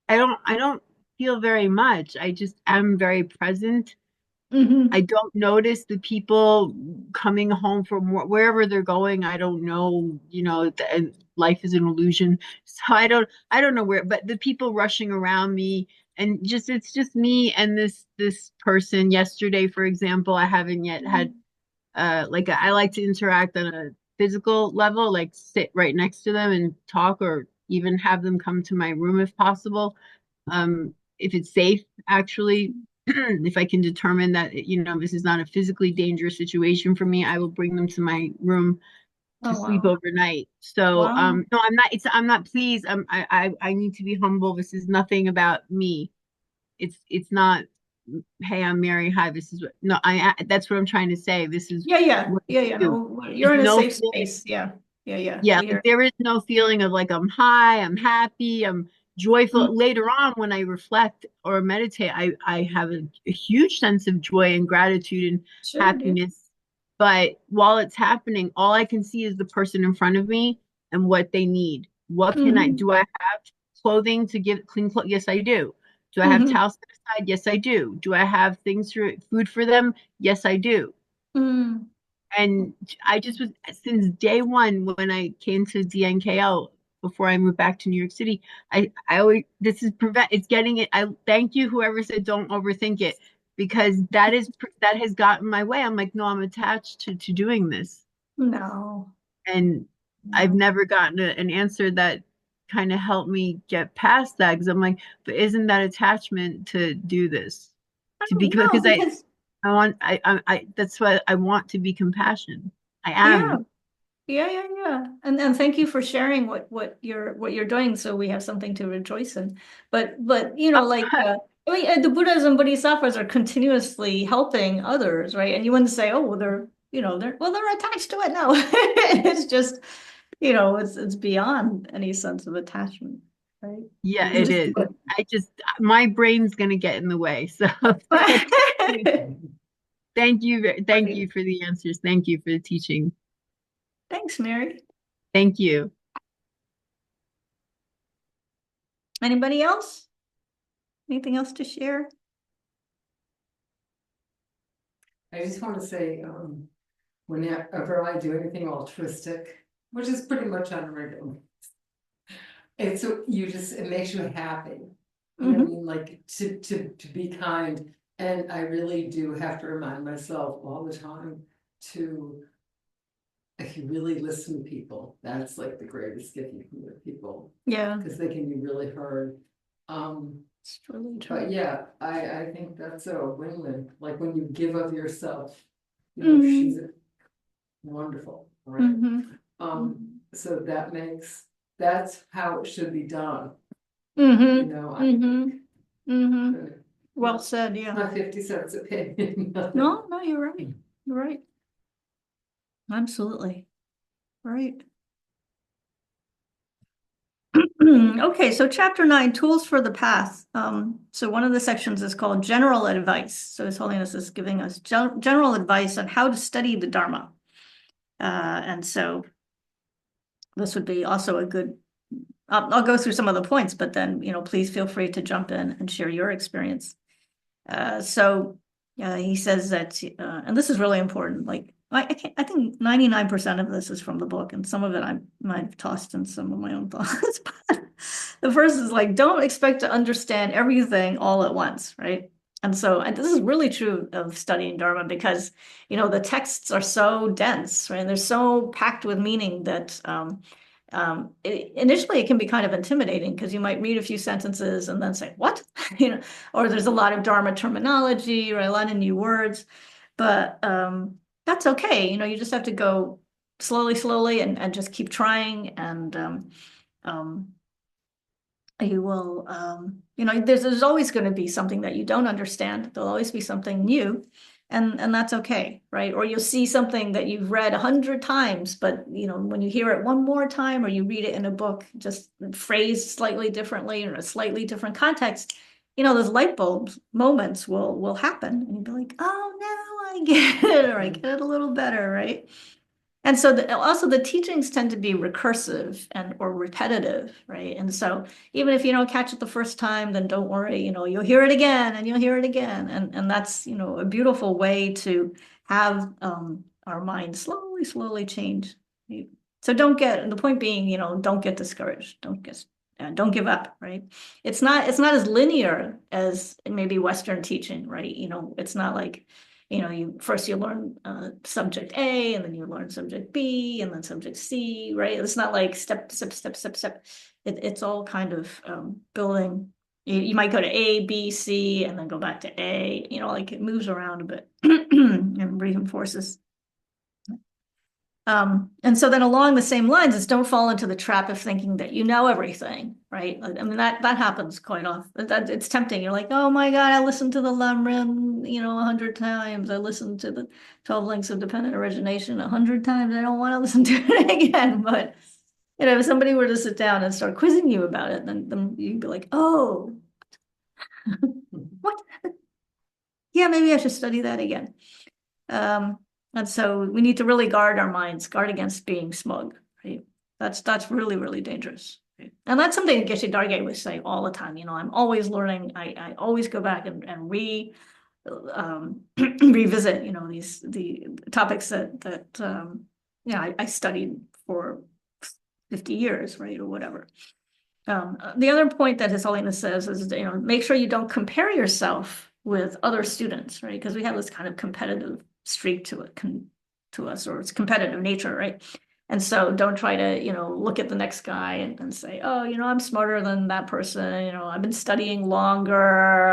don't feel very much. I just am very present. I
hmm
don't notice the people coming home from wherever they're going. I don't know, and life is an illusion. So I don't know where, but the people rushing around me and just it's just me and this person. Yesterday, for example, I haven't yet had like I like to interact on a physical level, like sit right next to them and talk or even have them come to my room if possible. If it's safe, actually, if I can determine that, this is not a physically dangerous situation for me, I will bring them to my room to
Oh,
sleep
wow.
overnight. So,
Wow.
no, I'm not pleased. I need to be humble. This is nothing about me. It's not, hey, I'm Mary. Hi, this is what, no, that's what I'm trying to say. This is
Yeah, yeah.
what I
Yeah, yeah.
do.
No,
There's
you're in a
no
safe
feeling.
space. Yeah. Yeah, yeah.
Yeah,
We
like
hear.
there is no feeling of like I'm high, I'm happy, I'm joyful.
Mm,
Later on, when I reflect or meditate, I have a huge sense of joy and gratitude and
sure, dude.
happiness. But while it's happening, all I can see is the person in front of me and what they need. What can I
hmm
do? I have clothing to give clean clothes? Yes, I do. Do I have
hmm
towels set aside? Yes, I do. Do I have things for food for them? Yes, I do.
mm
And I just was since day one when I came to DNKL before I moved back to New York City. I always this is prevent it's getting it. I thank you whoever said don't overthink it because that has gotten my way. I'm like no, I'm attached to doing this,
No,
and I've
no.
never gotten an answer that kind of helped me get past that because I'm like, but isn't that attachment to do this
I
to be
don't know
because
because
I want I that's why I want to be compassion. I
yeah.
am.
Yeah, yeah, yeah. And thank you for sharing what you're doing so we have something to rejoice in. But like I mean the Buddhas and Bodhisattvas are continuously helping others, right? And you wouldn't say, oh, well, they're attached to it. No. It's just, it's beyond any sense of attachment, right?
Yeah,
It's
it
just
is. I just my brain's gonna get in the way. So thank you. Thank you for the answers. Thank you for the teaching.
Thanks, Mary.
Thank you.
Anybody else? Anything else to share?
I just want to say, whenever I do anything altruistic, which is pretty much on a regular basis, it makes you happy. You know what I mean? Like to be kind. And I really do have to remind myself all the time to, if you really listen to people, that's like the greatest gift you can give people,
Yeah,
because they can be really heard.
it's really true.
But yeah, I think that's a win-win, like when you give of yourself, you know, she's wonderful, right? So that's how it should be done, you know, I think.
Well said, yeah.
My 50 cents opinion.
No, you're right. You're right. Absolutely. Right. Okay, so chapter 9, tools for the path. So one of the sections is called general advice. So His Holiness is giving us general advice on how to study the Dharma. And so this would be also a good, I'll go through some of the points, but then, please feel free to jump in and share your experience. So he says that, and this is really important, like, I think 99% of this is from the book, and some of it I might have tossed in some of my own thoughts. But the first is like, don't expect to understand everything all at once, right? And so this is really true of studying Dharma, because, the texts are so dense, right? They're so packed with meaning that initially it can be kind of intimidating, because you might read a few sentences and then say, what? Or there's a lot of Dharma terminology or a lot of new words, but that's okay. You just have to go slowly and just keep trying, and you will, there's always going to be something that you don't understand. There'll always be something new, and that's okay, right? Or you'll see something that you've read 100 times, but when you hear it one more time, or you read it in a book, just phrased slightly differently or a slightly different context, those light bulbs moments will happen, and you'll be like, oh, now I get it, or I get it a little better, right? And so also the teachings tend to be recursive or repetitive, right? And so even if you don't catch it the first time, then don't worry, you'll hear it again and you'll hear it again. And that's, a beautiful way to have our mind slowly change. So the point being, don't get discouraged. Don't give up, right? It's not as linear as maybe Western teaching, right? It's not like, you learn subject A, and then you learn subject B, and then subject C, right? It's not like step. It's all kind of building. You might go to A, B, C, and then go back to A. Like it moves around a bit and reinforces. And so then along the same lines is, don't fall into the trap of thinking that you know everything, right? I mean, that happens quite often. It's tempting. You're like, oh my God, I listened to the Lamrim, 100 times. I listened to the 12 Links of Dependent Origination 100 times. I don't want to listen to it again. But, if somebody were to sit down and start quizzing you about it, then you'd be like, oh, what? Yeah, maybe I should study that again. And so we need to really guard our minds, guard against being smug, right? That's really, really dangerous. Right? And that's something that Geshe Darge would say all the time. I'm always learning. I always go back and revisit, the topics that I studied for 50 years, right, or whatever. The other point that His Holiness says is, make sure you don't compare yourself with other students, right? Because we have this kind of competitive streak to us, or it's competitive nature, right? And so don't try to, look at the next guy and say, oh, I'm smarter than that person. I've been studying longer,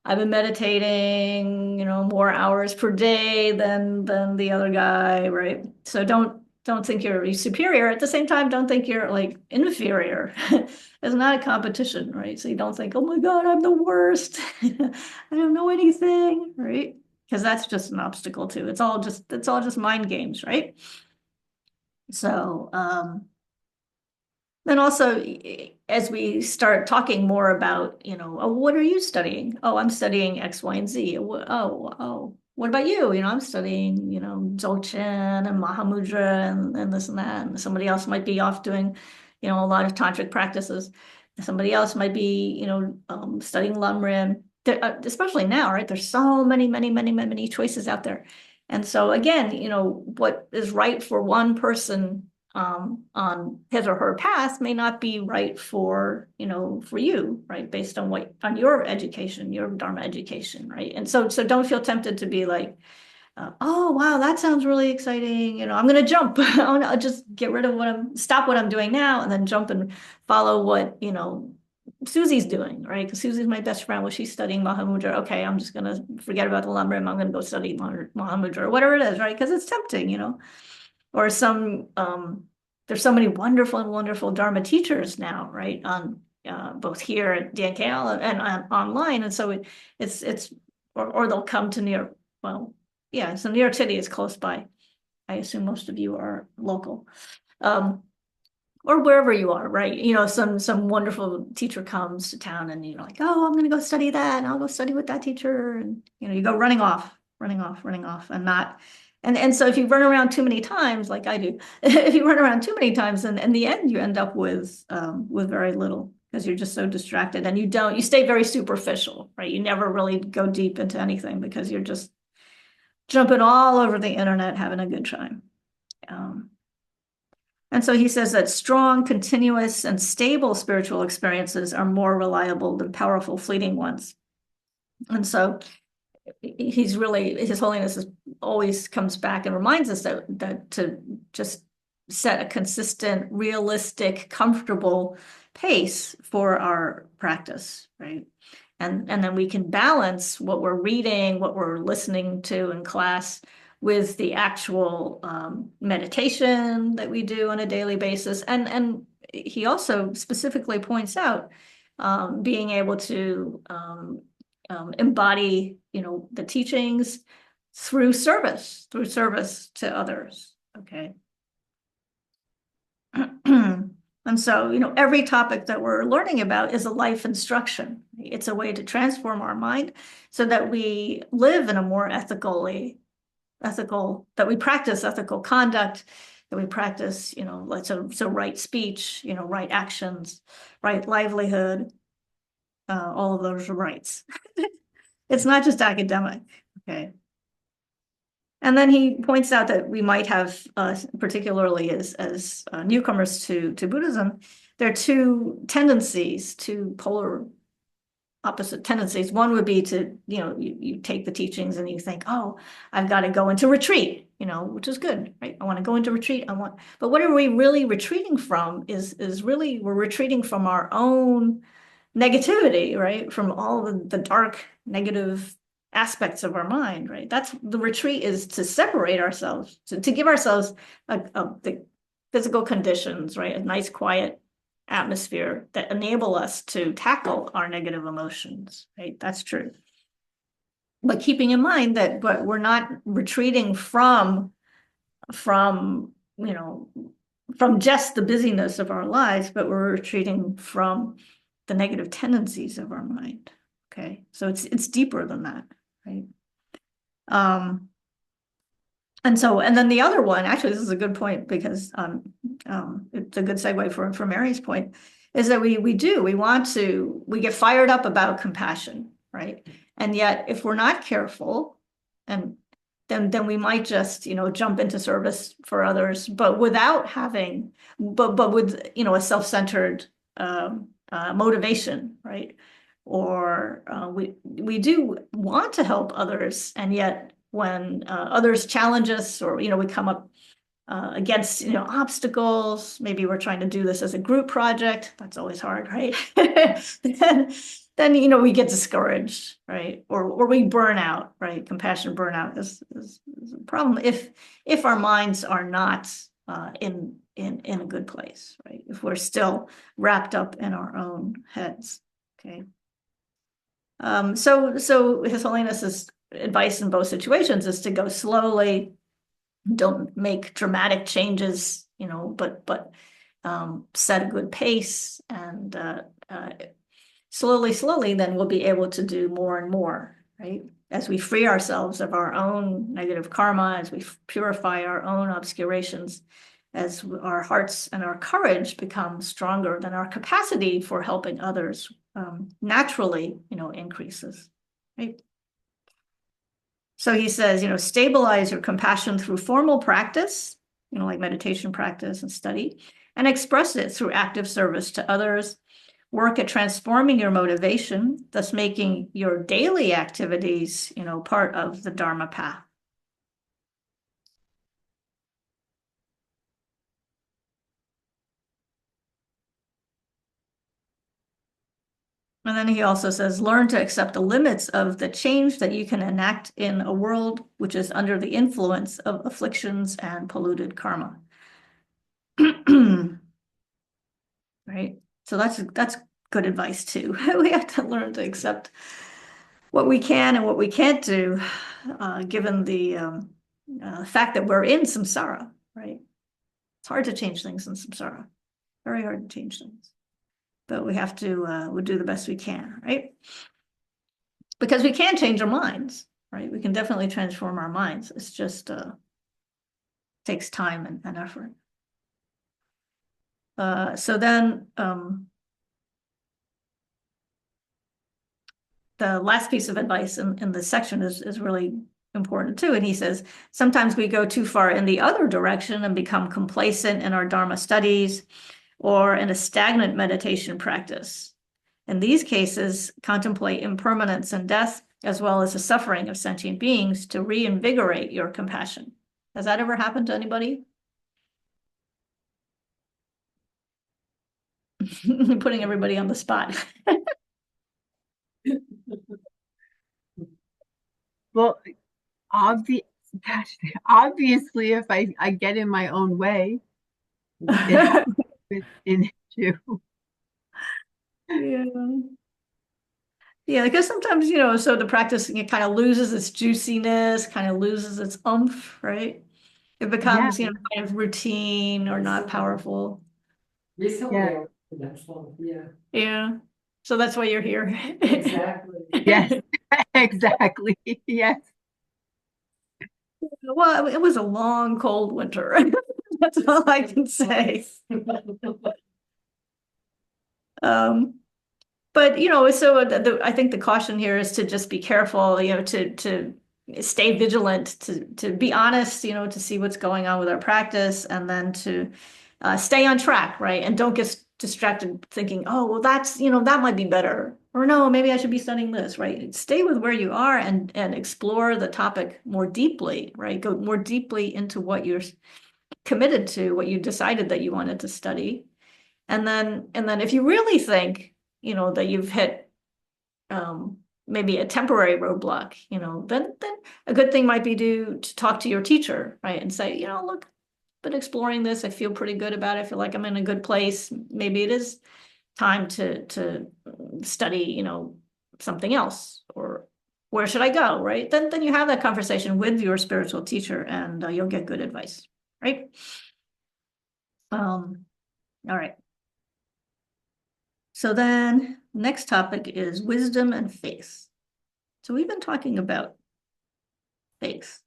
I've been meditating, more hours per day than the other guy, right? So don't think you're superior. At the same time, don't think you're like inferior. It's not a competition, right? So you don't think, oh my God, I'm the worst. I don't know anything, right? Because that's just an obstacle too. It's all just mind games, right? So then also, as we start talking more about, oh, what are you studying? Oh, I'm studying X, Y, and Z. Oh, what about you? I'm studying, Dzogchen and Mahamudra and this and that. And somebody else might be off doing, a lot of tantric practices. Somebody else might be, studying Lamrim. Especially now, right? There's so many choices out there. And so again, what is right for one person on his or her path may not be right for you, right? Based on your education, your Dharma education, right? And so don't feel tempted to be like, oh wow, that sounds really exciting. I'm gonna jump. I'll just get rid of stop what I'm doing now and then jump and follow what Susie's doing, right? Because Susie's my best friend. Well, she's studying Mahamudra. Okay, I'm just gonna forget about the Lamrim. I'm gonna go study Mahamudra or whatever it is, right? Because it's tempting, Or there's so many wonderful Dharma teachers now, right? On both here at DNKL and online, and so it's or they'll come to New York. Well, yeah, so New York City is close by. I assume most of you are local. Or wherever you are, right? Some wonderful teacher comes to town and you're like, oh, I'm gonna go study that, and I'll go study with that teacher. And you go running off, and not. And so if you run around too many times, like I do, if you run around too many times, then in the end you end up with very little because you're just so distracted and you stay very superficial, right? You never really go deep into anything because you're just jumping all over the internet, having a good time. And so he says that strong, continuous, and stable spiritual experiences are more reliable than powerful, fleeting ones. And so His Holiness always comes back and reminds us that to just set a consistent, realistic, comfortable pace for our practice, right? And then we can balance what we're reading, what we're listening to in class with the actual meditation that we do on a daily basis. And he also specifically points out being able to embody, the teachings through service to others, okay? And so, every topic that we're learning about is a life instruction. It's a way to transform our mind so that we live in a more that we practice ethical conduct, that we practice, right speech, right actions, right livelihood, all of those rights. It's not just academic, okay? And then he points out that we might have, particularly as newcomers to Buddhism, there are two polar opposite tendencies. One would be to, you take the teachings and you think, oh, I've got to go into retreat, which is good, right? I want to go into retreat. But what are we really retreating from is really, we're retreating from our own negativity, right? From all the dark, negative aspects of our mind, right? That's the retreat, is to separate ourselves, to give ourselves the physical conditions, right? A nice, quiet atmosphere that enable us to tackle our negative emotions, right? That's true. But keeping in mind that we're not retreating from just the busyness of our lives, but we're retreating from the negative tendencies of our mind. Okay, so it's deeper than that, right? And then the other one, actually, this is a good point because it's a good segue for Mary's point, is that we get fired up about compassion, right? And yet, if we're not careful, and then we might just jump into service for others, but with a self-centered motivation, right? Or we do want to help others, and yet when others challenge us, or we come up against obstacles, maybe we're trying to do this as a group project, that's always hard, right? then we get discouraged, right? Or we burn out, right? Compassion burnout is a problem if our minds are not in a good place, right? If we're still wrapped up in our own heads, okay? So His Holiness's advice in both situations is to go slowly, don't make dramatic changes, but set a good pace, and slowly, then we'll be able to do more and more, right? As we free ourselves of our own negative karma, as we purify our own obscurations, as our hearts and our courage become stronger, then our capacity for helping others naturally, increases, right? So he says, stabilize your compassion through formal practice, like meditation practice and study, and express it through active service to others. Work at transforming your motivation, thus making your daily activities, part of the Dharma path. And then he also says, learn to accept the limits of the change that you can enact in a world which is under the influence of afflictions and polluted karma. Right? So that's good advice too. We have to learn to accept what we can and what we can't do, given the fact that we're in samsara, right? It's hard to change things in samsara. Very hard to change things. But we have to we do the best we can, right? Because we can change our minds, right? We can definitely transform our minds. It's just takes time and effort. So then the last piece of advice in this section is really important too. And he says, sometimes we go too far in the other direction and become complacent in our Dharma studies or in a stagnant meditation practice. In these cases, contemplate impermanence and death, as well as the suffering of sentient beings to reinvigorate your compassion. Has that ever happened to anybody? Putting everybody on the spot.
Well, obviously, if I get in my own way, it happens in issue.
Yeah. Yeah, because sometimes, so the practice it kind of loses its juiciness, kind of loses its oomph, right? It becomes,
Yeah.
kind of routine or not powerful.
Recently,
Yeah.
that's all, yeah,
Yeah. So that's why you're here.
exactly.
Yes, exactly. Yes.
Well, it was a long, cold winter. That's all I can say. But so I think the caution here is to just be careful, to stay vigilant, to be honest, to see what's going on with our practice, and then to stay on track, right? And don't get distracted thinking, oh, well, that's that might be better, or no, maybe I should be studying this, right? Stay with where you are and explore the topic more deeply, right? Go more deeply into what you're committed to, what you decided that you wanted to study. And then if you really think, that you've hit maybe a temporary roadblock, then a good thing might be to talk to your teacher, right? And say, look, I've been exploring this. I feel pretty good about it. I feel like I'm in a good place. Maybe it is time to study, something else, or where should I go, right? Then you have that conversation with your spiritual teacher, and you'll get good advice, right? All right. So then next topic is wisdom and faith. So we've been talking about faith.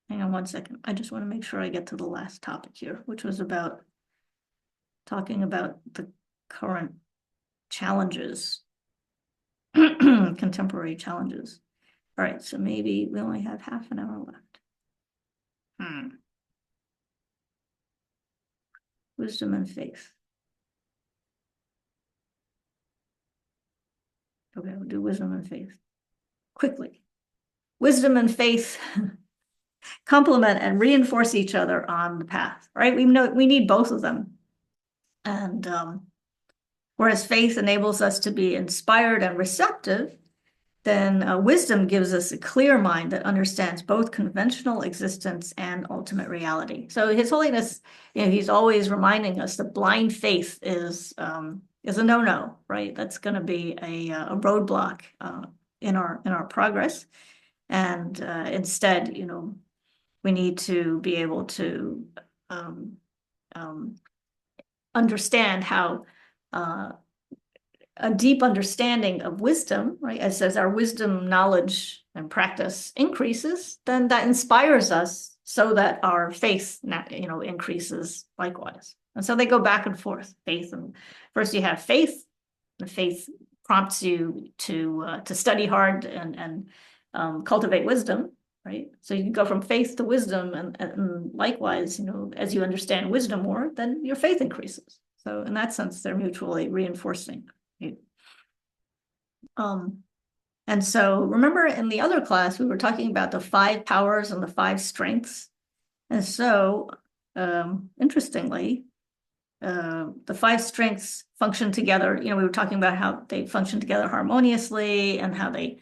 Hang on one second. I just want to make sure I get to the last topic here, which was about talking about the current challenges, contemporary challenges. All right, so maybe we only have half an hour left. Wisdom and faith. Okay, we'll do wisdom and faith quickly. Wisdom and faith complement and reinforce each other on the path, right? We know we need both of them. And whereas faith enables us to be inspired and receptive, then wisdom gives us a clear mind that understands both conventional existence and ultimate reality. So His Holiness, he's always reminding us that blind faith is a no-no, right? That's going to be a roadblock in our progress, and instead, we need to be able to understand how a deep understanding of wisdom, right? As our wisdom knowledge and practice increases, then that inspires us so that our faith, increases likewise. And so they go back and forth, faith. And first you have faith. The faith prompts you to study hard and cultivate wisdom, right? So you go from faith to wisdom, and likewise, as you understand wisdom more, then your faith increases. So in that sense, they're mutually reinforcing. Right? And so remember in the other class, we were talking about the 5 powers and the 5 strengths. And so, interestingly, the 5 strengths function together. We were talking about how they function together harmoniously and how they,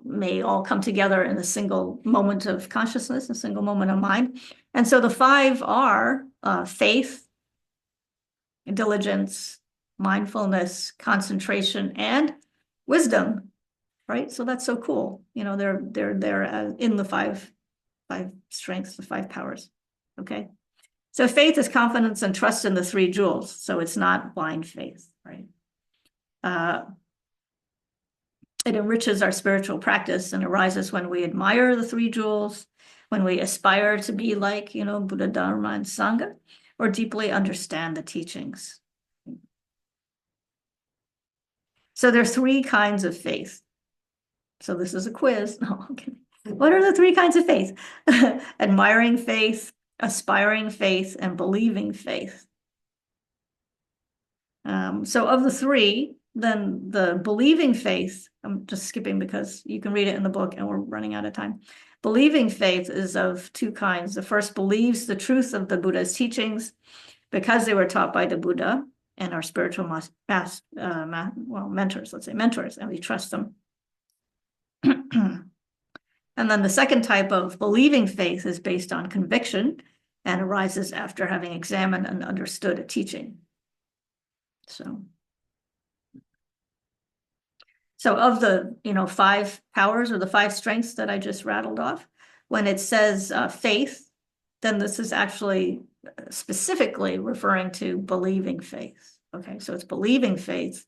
may all come together in a single moment of consciousness, a single moment of mind. And so the 5 are faith, diligence, mindfulness, concentration, and wisdom. Right? So that's so cool. They're in the 5 strengths, the 5 powers. Okay. So faith is confidence and trust in the 3 jewels. So it's not blind faith, right? It enriches our spiritual practice and arises when we admire the 3 jewels, when we aspire to be like, Buddha, Dharma, and Sangha, or deeply understand the teachings. So there are 3 kinds of faith. So this is a quiz. No, okay. What are the 3 kinds of faith? Admiring faith, aspiring faith, and believing faith. So of the 3, then the believing faith, I'm just skipping because you can read it in the book and we're running out of time. Believing faith is of 2 kinds. The first believes the truth of the Buddha's teachings because they were taught by the Buddha and our spiritual mentors, let's say mentors, and we trust them. And then the second type of believing faith is based on conviction and arises after having examined and understood a teaching. So of the 5 powers or the 5 strengths that I just rattled off, when it says faith, then this is actually specifically referring to believing faith. Okay, so it's believing faith,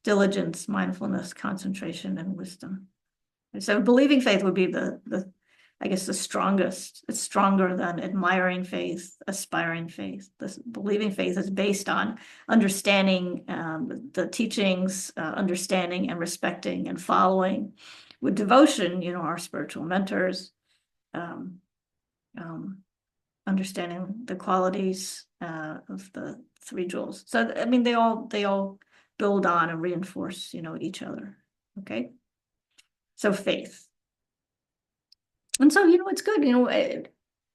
diligence, mindfulness, concentration, and wisdom. So believing faith would be I guess the strongest. It's stronger than admiring faith, aspiring faith. This believing faith is based on understanding the teachings, understanding and respecting and following with devotion, our spiritual mentors, understanding the qualities of the 3 jewels. So I mean, they all build on and reinforce, each other. Okay. So faith. And so, it's good,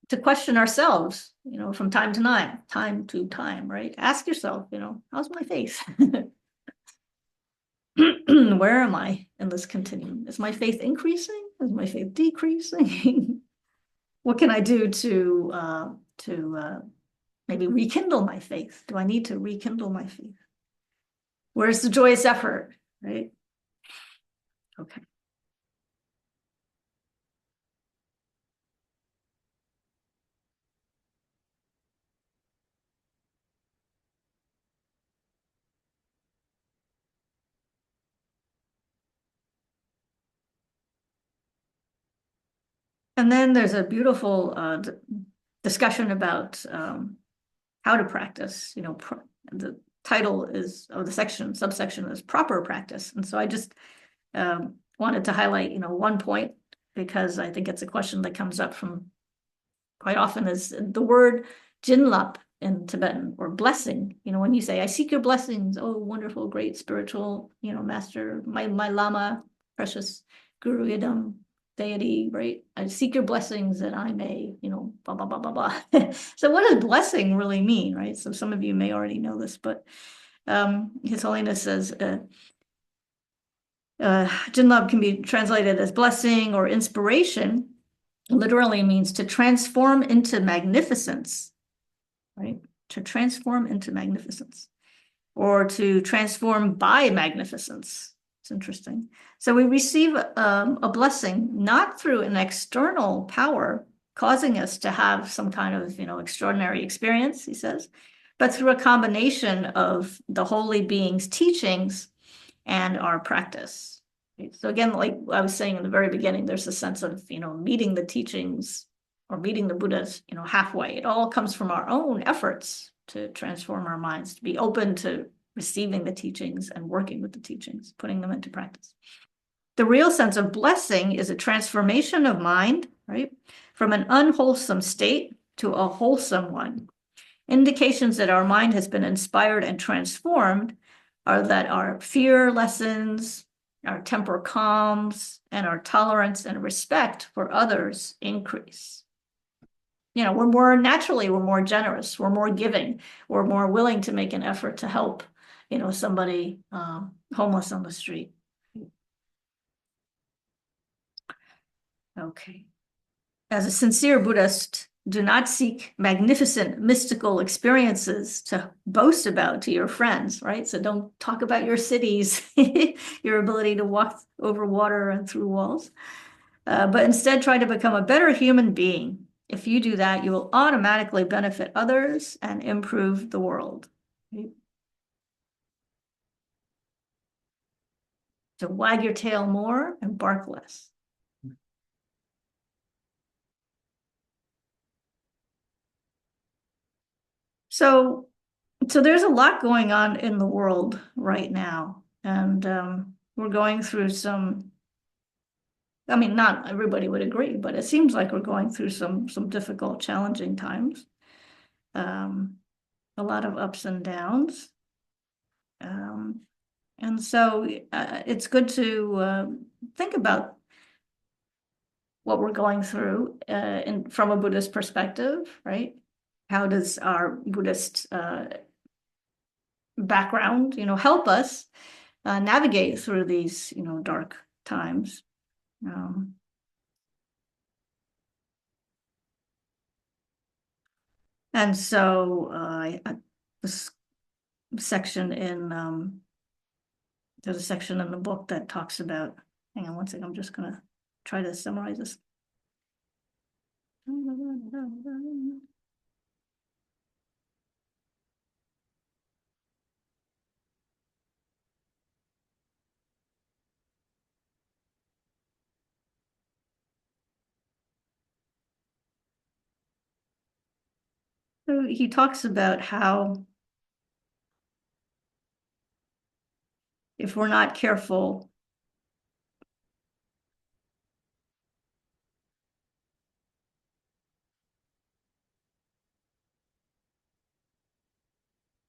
to question ourselves, from time to time, right? Ask yourself, how's my faith? Where am I in this continuum? Is my faith increasing? Is my faith decreasing? What can I do to maybe rekindle my faith? Do I need to rekindle my faith? Where's the joyous effort, right? Okay. And then there's a beautiful discussion about how to practice. The title of the subsection is proper practice. And so I just wanted to highlight, one point, because I think it's a question that comes up from quite often, is the word jinlap in Tibetan, or blessing. When you say, I seek your blessings, oh, wonderful, great spiritual, master, my Lama, precious Guru Yidam, deity, right? I seek your blessings that I may, blah, blah, blah, blah, blah. So what does blessing really mean, right? So some of you may already know this, but His Holiness says, Jinlab can be translated as blessing or inspiration. Literally means to transform into magnificence, right? To transform into magnificence, or to transform by magnificence. It's interesting. So we receive a blessing not through an external power causing us to have some kind of, extraordinary experience, he says, but through a combination of the holy being's teachings and our practice. So again, like I was saying in the very beginning, there's a sense of, meeting the teachings or meeting the Buddhas, halfway. It all comes from our own efforts to transform our minds, to be open to receiving the teachings and working with the teachings, putting them into practice. The real sense of blessing is a transformation of mind, right, from an unwholesome state to a wholesome one. Indications that our mind has been inspired and transformed are that our fear lessens, our temper calms, and our tolerance and respect for others increase. We're more generous, we're more giving, we're more willing to make an effort to help, somebody homeless on the street. Okay. As a sincere Buddhist, do not seek magnificent mystical experiences to boast about to your friends, right? So don't talk about your cities, your ability to walk over water and through walls, but instead try to become a better human being. If you do that, you will automatically benefit others and improve the world. Right? So wag your tail more and bark less. So there's a lot going on in the world right now, and we're going through some, not everybody would agree, but it seems like we're going through some difficult, challenging times. A lot of ups and downs. And so it's good to think about what we're going through from a Buddhist perspective, right? How does our Buddhist background, help us navigate through these, dark times? And so this section there's a section in the book that talks about, hang on one second, I'm just gonna try to summarize this. So he talks about how if we're not careful,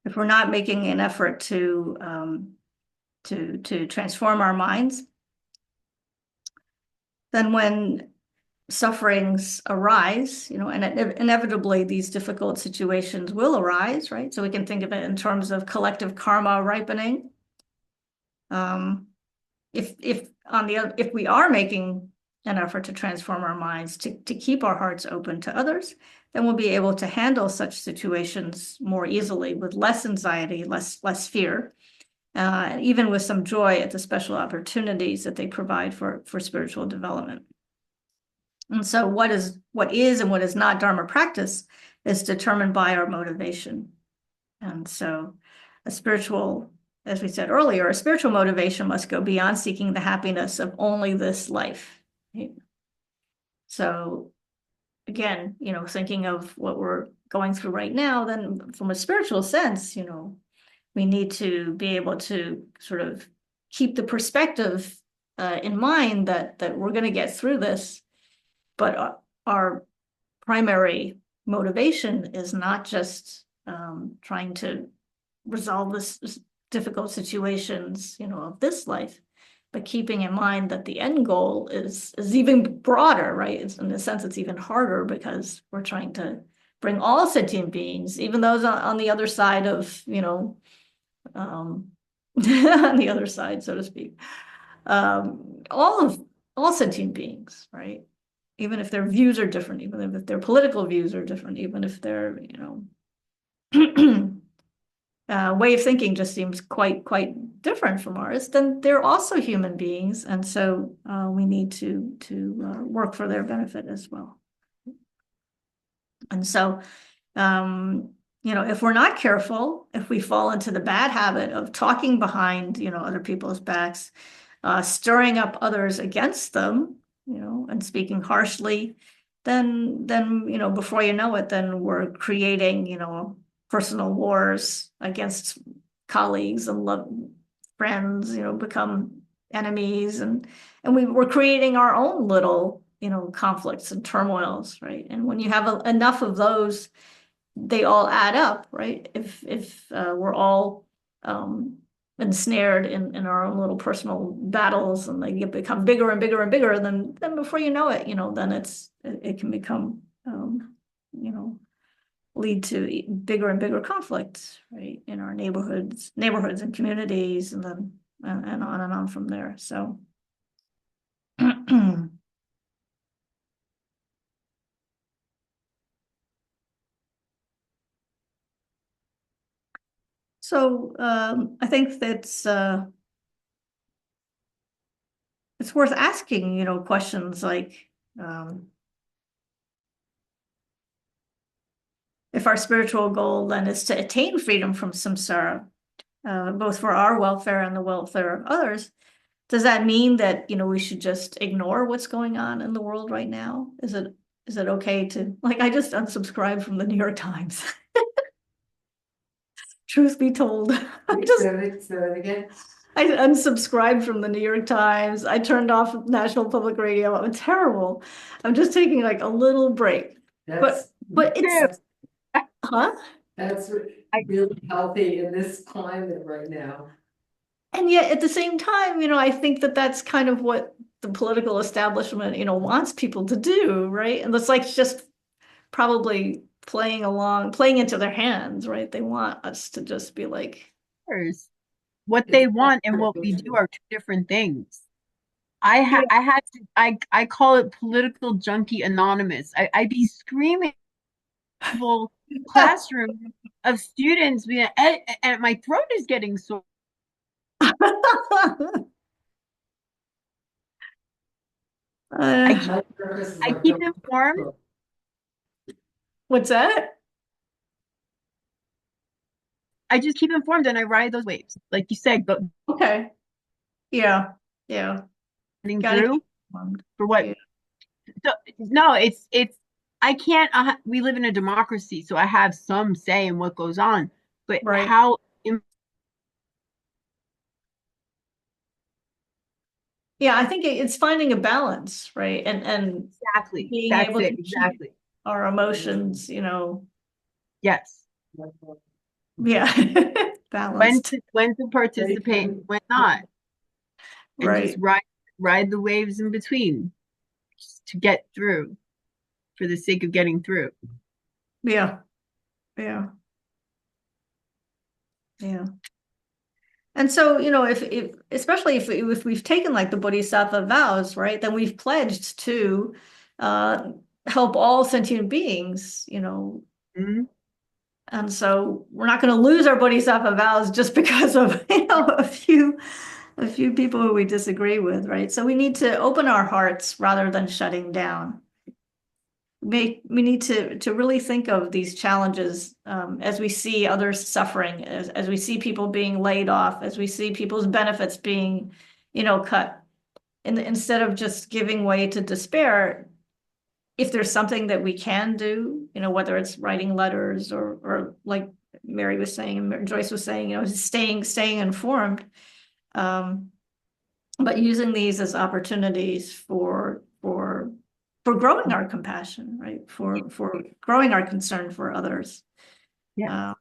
if we're not making an effort to transform our minds, then when sufferings arise, and inevitably these difficult situations will arise, right? So we can think of it in terms of collective karma ripening. If we are making an effort to transform our minds, to keep our hearts open to others, then we'll be able to handle such situations more easily with less anxiety, less fear, even with some joy at the special opportunities that they provide for spiritual development. And so what is and what is not Dharma practice is determined by our motivation. And so as we said earlier, a spiritual motivation must go beyond seeking the happiness of only this life. Right? So again, thinking of what we're going through right now, then from a spiritual sense, we need to be able to sort of keep the perspective in mind that we're going to get through this. But our primary motivation is not just trying to resolve this difficult situations, of this life, but keeping in mind that the end goal is even broader, right? It's, in a sense, it's even harder because we're trying to bring all sentient beings, even those on the other side of, on the other side, so to speak, all sentient beings, right? Even if their views are different, even if their political views are different, even if their, way of thinking just seems quite different from ours, then they're also human beings. And so we need to work for their benefit as well. And so, if we're not careful, if we fall into the bad habit of talking behind, other people's backs, stirring up others against them, and speaking harshly, then before you know it, then we're creating, personal wars against colleagues and love friends, become enemies, and we're creating our own little, conflicts and turmoils, right? And when you have enough of those, they all add up, right? If we're all ensnared in our own little personal battles, and they become bigger and bigger and bigger, then before you know it, then it can become lead to bigger and bigger conflicts, right, in our neighborhoods and communities, and then and on from there. So so I think that's it's worth asking, questions like, if our spiritual goal then is to attain freedom from samsara, both for our welfare and the welfare of others, does that mean that, we should just ignore what's going on in the world right now? Is it okay to, like, I just unsubscribed from the New York Times. Truth be told,
Say that again.
I unsubscribed from the New York Times. I turned off National Public Radio. I'm terrible. I'm just taking like a little break. But it's, huh?
That's really healthy in this climate right now.
And yet at the same time, I think that that's kind of what the political establishment, wants people to do, right? And it's like just probably playing into their hands, right? They want us to just be like,
what they want and what we do are two different things. I call it political junkie anonymous. I'd be screaming full classroom of students and my throat is getting sore. I keep informed.
What's that?
I just keep informed and I ride those waves, like you said. But
okay, yeah.
Getting through for what?
Yeah.
So, no, it's. I can't. We live in a democracy, so I have some say in what goes on. But
right.
how?
Yeah, I think it's finding a balance, right? And
exactly
being
that's
able
it.
to
Exactly.
our emotions,
Yes.
Yeah, balanced.
When to participate, when not, and
right.
just ride the waves in between, just to get through, for the sake of getting through.
Yeah. And so, if especially if we've taken like the Bodhisattva vows, right, then we've pledged to help all sentient beings,
Mm-hmm.
And so we're not going to lose our Bodhisattva vows just because of, a few people who we disagree with, right? So we need to open our hearts rather than shutting down. We need to really think of these challenges as we see others suffering, as we see people being laid off, as we see people's benefits being, cut. And instead of just giving way to despair, if there's something that we can do, whether it's writing letters or like Mary was saying and Joyce was saying, staying informed, but using these as opportunities for growing our compassion, right? For growing our concern for others.
Yeah.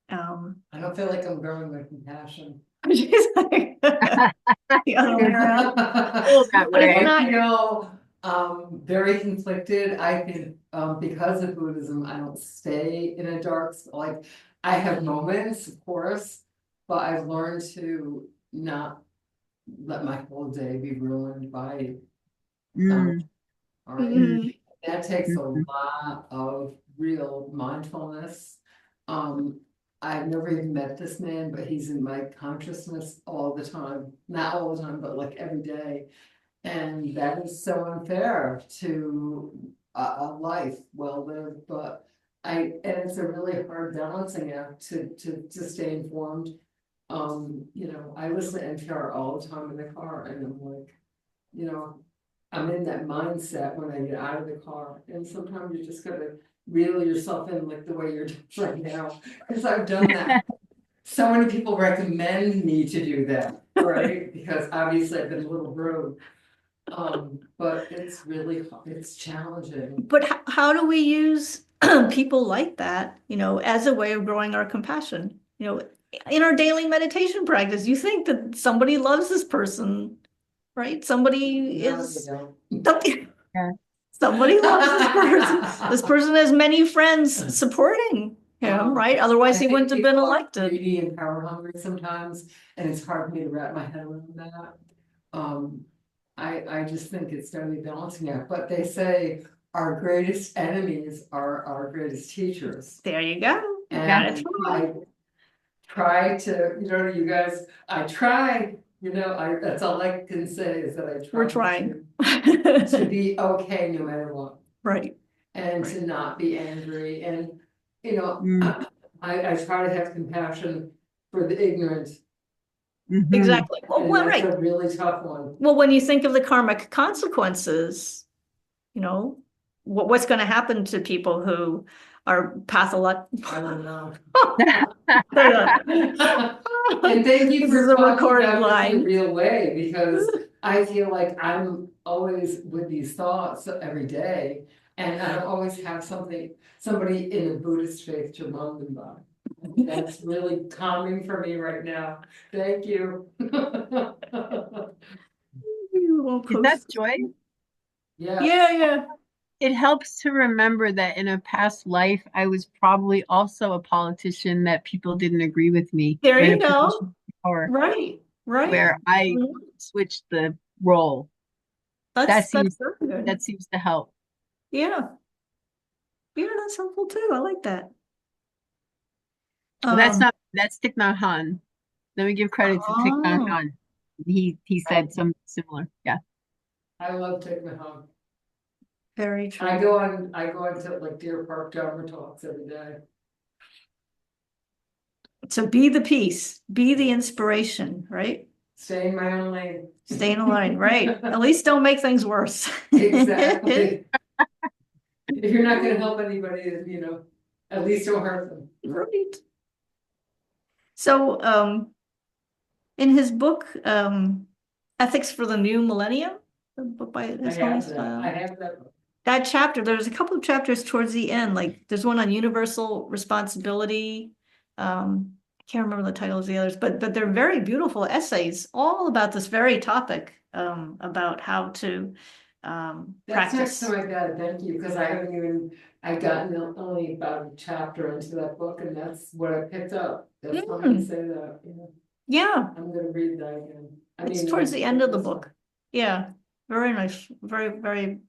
I don't feel like I'm growing my compassion.
She's like, the other way around.
That way.
I feel very conflicted. I think because of Buddhism, I don't stay in a dark, like I have moments, of course, but I've learned to not let my whole day be ruined by all right.
Mhm.
That takes a lot of real mindfulness. I've never even met this man, but he's in my consciousness all the time. Not all the time, but like every day. And that is so unfair to a life well lived. But and it's a really hard balancing act to stay informed You know, I listen to NPR all the time in the car, and I'm like, you know, I'm in that mindset when I get out of the car, and sometimes you just gotta reel yourself in like the way you're doing right now, because I've done that. So many people recommend me to do that, right? Because obviously I've been a little rude. But it's really, it's challenging.
But how do we use people like that, you know, as a way of growing our compassion? You know, in our daily meditation practice, you think that somebody loves this person, right? Somebody
No,
is,
they don't.
Yeah.
somebody loves this person. This person has many friends supporting him, right? Otherwise,
I
he
think
wouldn't have been
people are
elected.
greedy and power hungry sometimes, and it's hard for me to wrap my head around that. I just think it's gonna be balancing act, but they say our greatest enemies are our greatest teachers.
There you go.
And
That's right.
I try to, you know, you guys, I try, you know, that's all I can say is that I try.
We're trying.
To be okay no matter what,
Right.
and to not be angry, and, you know,
Mm.
I try to have compassion for the ignorant,
Mhm.
Exactly.
and
Well,
that's
right.
a really tough one.
Well, when you think of the karmic consequences, you know, what's going to happen to people who are pathological?
I don't know.
And
And thank you
this
for
is a
talking
recorded
about this in a
line.
real way, because I feel like I'm always with these thoughts every day. And I don't always have somebody in the Buddhist faith to run them by. That's really calming for me right now. Thank you.
You won't
Is that
post.
joy?
Yeah,
Yeah.
It helps to remember that in a past life, I was probably also a politician that people didn't agree with me,
There
or in
you
a position
go.
of power
Right.
where I switched the role.
That's very good.
That seems to help.
Yeah. Yeah, that's helpful too. I like that.
But
Um,
that's Thich Nhat Hanh. Let me give credit to Thich Nhat
oh,
Hanh. He said something similar. Yeah.
I love taking it home.
very true.
I go on to like Deer Park Dharma talks every day.
So be the peace, be the inspiration, right?
Stay in my own lane.
Stay in line, right? At least don't make things worse.
Exactly. If you're not gonna help anybody, then, you know, at least don't hurt them.
Right. So, in his book, Ethics for the New Millennium, the book by
I
His
have
Holiness,
that, I have that.
that chapter, there's a couple of chapters towards the end, like there's one on universal responsibility. I can't remember the titles of the others, but they're very beautiful essays, all about this very topic, about how to
That's next
practice.
to my bed, thank you, because I haven't even, I've gotten only about a chapter into that book, and that's what I picked up. That's why I'm gonna say that, you know,
Yeah,
I'm gonna read that again. I
it's
mean,
towards the end of the
this
book.
one.
Yeah, very nice, very,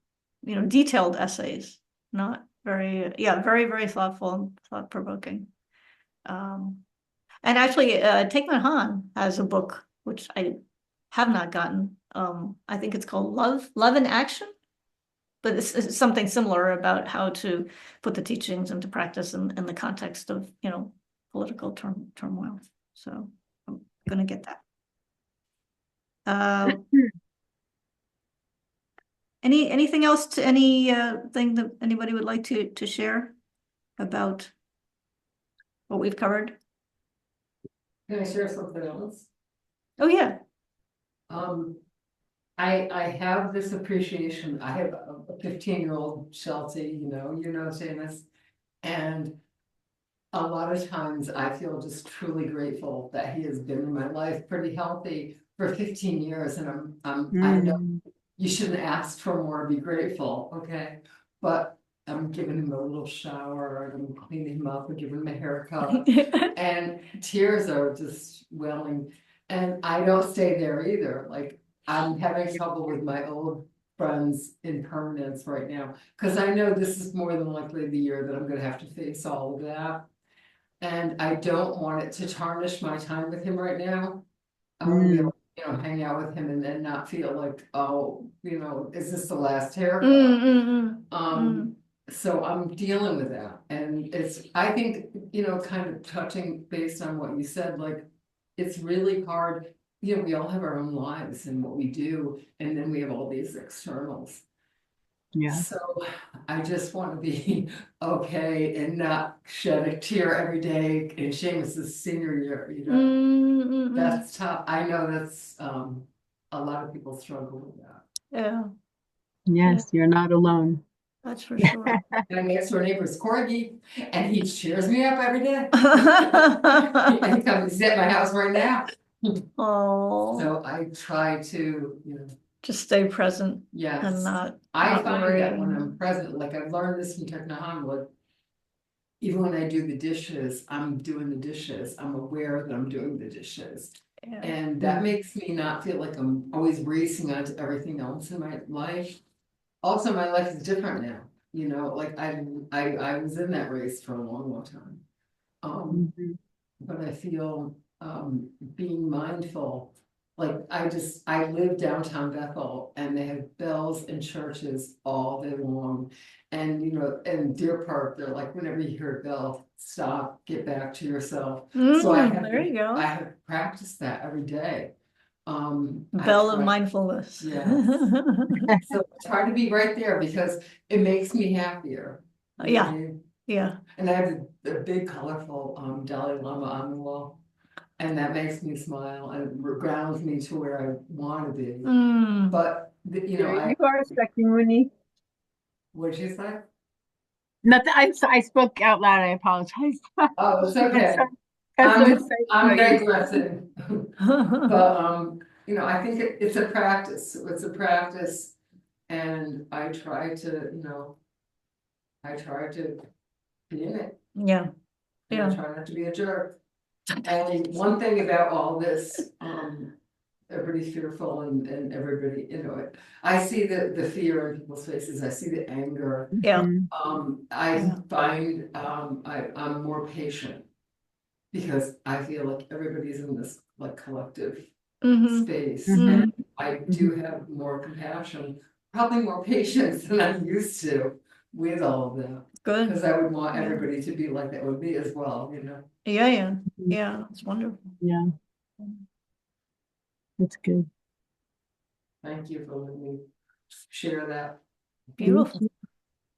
you know, detailed essays, not very, yeah, very thoughtful and thought-provoking. And actually, Take My Han has a book, which I have not gotten. I think it's called Love in Action. But it's something similar about how to put the teachings into practice in the context of, you know, political turmoil. So I'm gonna get that. Anything else to any thing that anybody would like to share about what we've covered?
Can I share something else?
Oh yeah.
I have this appreciation, I have a 15-year-old Chelsea, you know, Seamus, and a lot of times I feel just truly grateful that he has been in my life pretty healthy for 15 years, and I know you shouldn't ask for more, be grateful, okay? But I'm giving him a little shower, and I'm cleaning him up and giving him a haircut, and tears are just welling. And I don't stay there either, like, I'm having trouble with my old friends in permanence right now, because I know this is more than likely the year that I'm gonna have to face all of that. And I don't want it to tarnish my time with him right now. I want to be able, you know, hang out with him and then not feel like, oh, you know, is this the last haircut? So I'm dealing with that, and it's, I think, you know, kind of touching based on what you said, like, it's really hard. You know, we all have our own lives and what we do, and then we have all these externals.
Yeah.
So I just want to be okay and not shed a tear every day in Seamus's senior year, you know. That's tough. I know that's a lot of people struggle with that.
Yeah,
Yes, you're not alone.
that's for sure.
And my next door neighbor's corgi, and he cheers me up every day. And he comes and sit at my house right now.
Oh,
So I try to,
just stay present and
yes.
not
I find
worry.
that when I'm present, like I've learned this from Technohamlet, even when I do the dishes, I'm doing the dishes. I'm aware that I'm doing the dishes.
Yeah.
And that makes me not feel like I'm always racing onto everything else in my life. Also, my life is different now, you know, like I was in that race for a long, long time.
Mhm.
But I feel being mindful, like I live downtown Bethel and they have bells in churches all day long. And you know, in Deer Park, they're like, whenever you hear a bell, stop, get back to yourself. So
There you go.
I have practiced that every day. I
Bell of
try-
mindfulness.
Yes. So I try to be right there because it makes me happier. You know what I mean?
Yeah.
And I have a big colorful Dalai Lama on the wall. And that makes me smile and grounds me to where I want to be. But, you know,
There you are, Winnie.
what'd you say?
Nothing. I spoke out loud. I apologize.
Oh, it's okay.
That's so exciting
I'm
about you.
digressing. But, you know, I think it's a practice. It's a practice. And I try to, you know, I try to be in it.
Yeah.
And I try not to be a jerk. And one thing about all this, everybody's fearful and everybody, you know, I see the fear in people's faces. I see the anger.
Yeah.
I find I'm more patient because I feel like everybody's in this like collective space. And I do have more compassion, probably more patience than I'm used to with all of that.
Good.
Because I would want everybody to be like that with me as well, you know.
Yeah, it's wonderful.
Yeah, that's good.
Thank you for letting me share that.
Beautiful.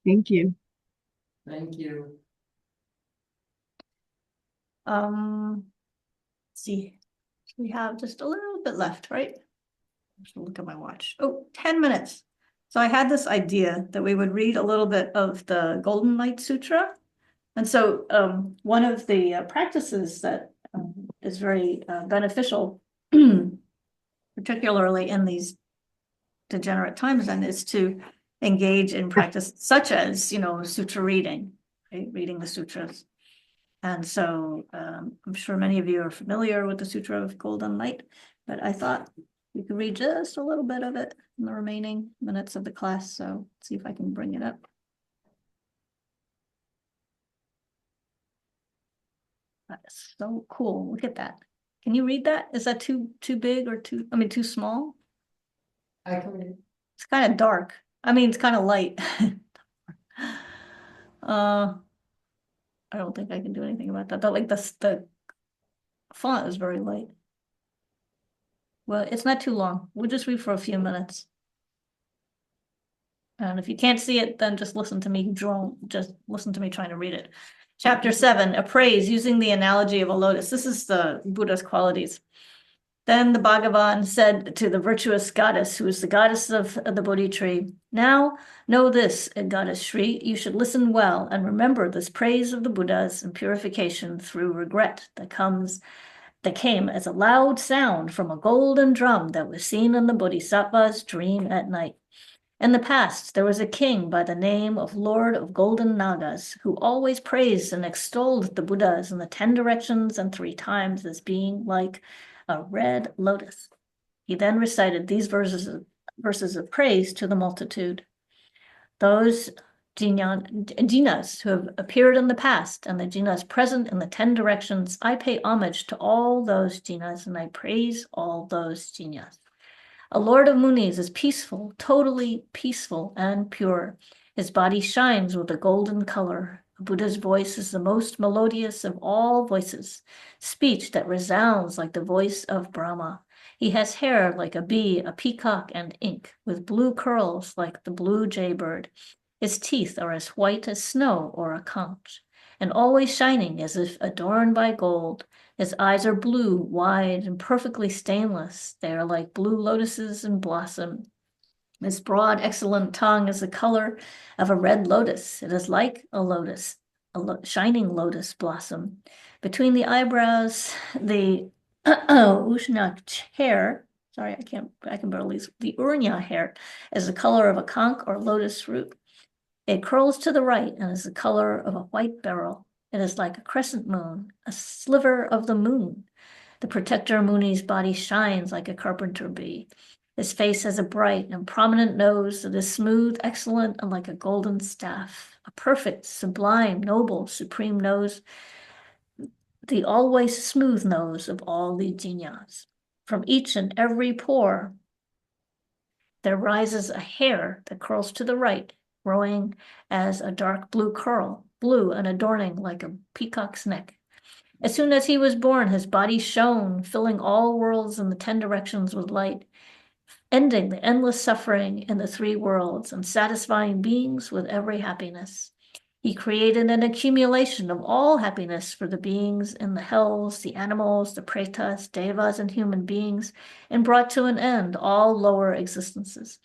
Thank you.
Thank you.
Let's see, we have just a little bit left, right? Just look at my watch. Oh, 10 minutes. So I had this idea that we would read a little bit of the Golden Light Sutra. And so one of the practices that is very beneficial, particularly in these degenerate times, then, is to engage in practice such as, you know, sutra reading, right? Reading the sutras. And so I'm sure many of you are familiar with the Sutra of Golden Light, but I thought we could read just a little bit of it in the remaining minutes of the class. So let's see if I can bring it up. That's so cool. Look at that. Can you read that? Is that too big or too small?
I can.
It's kind of dark. I mean, it's kind of light. I don't think I can do anything about that. Like the font is very light. Well, it's not too long. We'll just read for a few minutes. And if you can't see it, then just listen to me just listen to me trying to read it. Chapter 7, a praise using the analogy of a lotus. This is the Buddha's qualities. Then the Bhagavan said to the virtuous goddess, who is the goddess of the Bodhi tree, now know this, goddess Shri, you should listen well and remember this praise of the Buddhas and purification through regret that came as a loud sound from a golden drum that was seen in the Bodhisattva's dream at night. In the past, there was a king by the name of Lord of Golden Nagas, who always praised and extolled the Buddhas in the 10 directions and 3 times as being like a red lotus. He then recited these verses of praise to the multitude. Those jinas who have appeared in the past and the jinas present in the 10 directions, I pay homage to all those jinas and I praise all those jinas. A lord of Munis is peaceful, totally peaceful and pure. His body shines with a golden color. Buddha's voice is the most melodious of all voices, speech that resounds like the voice of Brahma. He has hair like a bee, a peacock, and ink, with blue curls like the blue jaybird. His teeth are as white as snow or a conch, and always shining as if adorned by gold. His eyes are blue, wide, and perfectly stainless. They are like blue lotuses in blossom. His broad, excellent tongue is the color of a red lotus. It is like a lotus, shining lotus blossom. Between the eyebrows, the Ushna hair, sorry, I can barely, the Urnya hair is the color of a conch or lotus root. It curls to the right and is the color of a white beryl. It is like a crescent moon, a sliver of the moon. The protector Muni's body shines like a carpenter bee. His face has a bright and prominent nose that is smooth, excellent, and like a golden staff. A perfect, sublime, noble, supreme nose, the always smooth nose of all the jinas. From each and every pore, there rises a hair that curls to the right, growing as a dark blue curl, blue and adorning like a peacock's neck. As soon as he was born, his body shone, filling all worlds in the 10 directions with light, ending the endless suffering in the 3 worlds and satisfying beings with every happiness. He created an accumulation of all happiness for the beings in the hells, the animals, the pretas, devas, and human beings, and brought to an end all lower existences.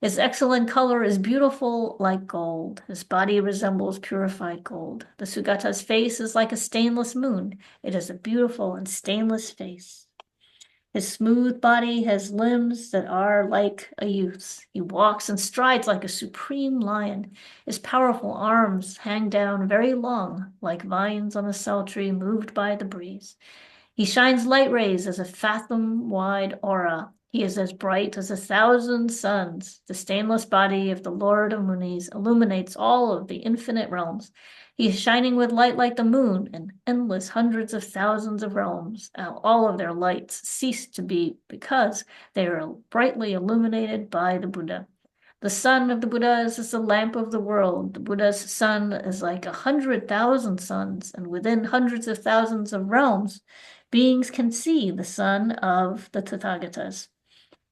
His excellent color is beautiful like gold. His body resembles purified gold. The Sugata's face is like a stainless moon. It is a beautiful and stainless face. His smooth body has limbs that are like a youth's. He walks and strides like a supreme lion. His powerful arms hang down very long, like vines on a cell tree moved by the breeze. He shines light rays as a fathom-wide aura. He is as bright as 1,000 suns. The stainless body of the Lord of Munis illuminates all of the infinite realms. He is shining with light like the moon in endless hundreds of thousands of realms. All of their lights cease to be because they are brightly illuminated by the Buddha. The sun of the Buddhas is the lamp of the world. The Buddha's sun is like 100,000 suns, and within hundreds of thousands of realms, beings can see the sun of the Tathagatas.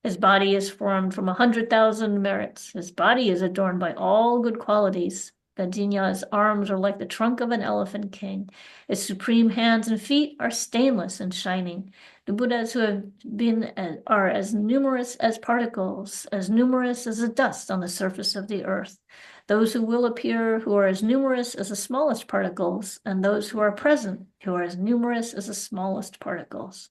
His body is formed from 100,000 merits. His body is adorned by all good qualities. Gajinya's arms are like the trunk of an elephant king. His supreme hands and feet are stainless and shining. The Buddhas who have been are as numerous as particles, as numerous as the dust on the surface of the earth. Those who will appear who are as numerous as the smallest particles, and those who are present who are as numerous as the smallest particles.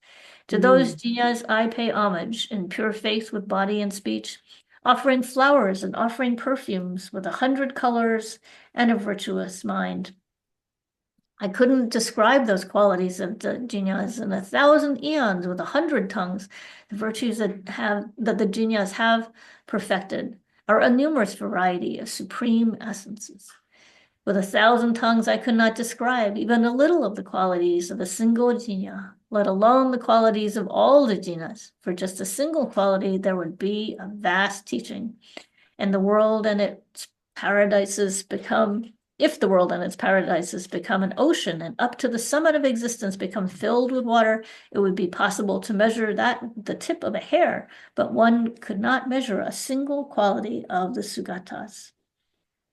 To those jinas I pay homage in pure faith with body and speech, offering flowers and offering perfumes with 100 colors and a virtuous mind. I couldn't describe those qualities of the jinas in 1,000 eons with 100 tongues. The virtues that the jinas have perfected are a numerous variety of supreme essences. With 1,000 tongues, I could not describe even a little of the qualities of a single jinya, let alone the qualities of all the jinas. For just a single quality, there would be a vast teaching, and the world and its paradises become, if the world and its paradises become an ocean, and up to the summit of existence become filled with water, it would be possible to measure the tip of a hair, but one could not measure a single quality of the Sugatas.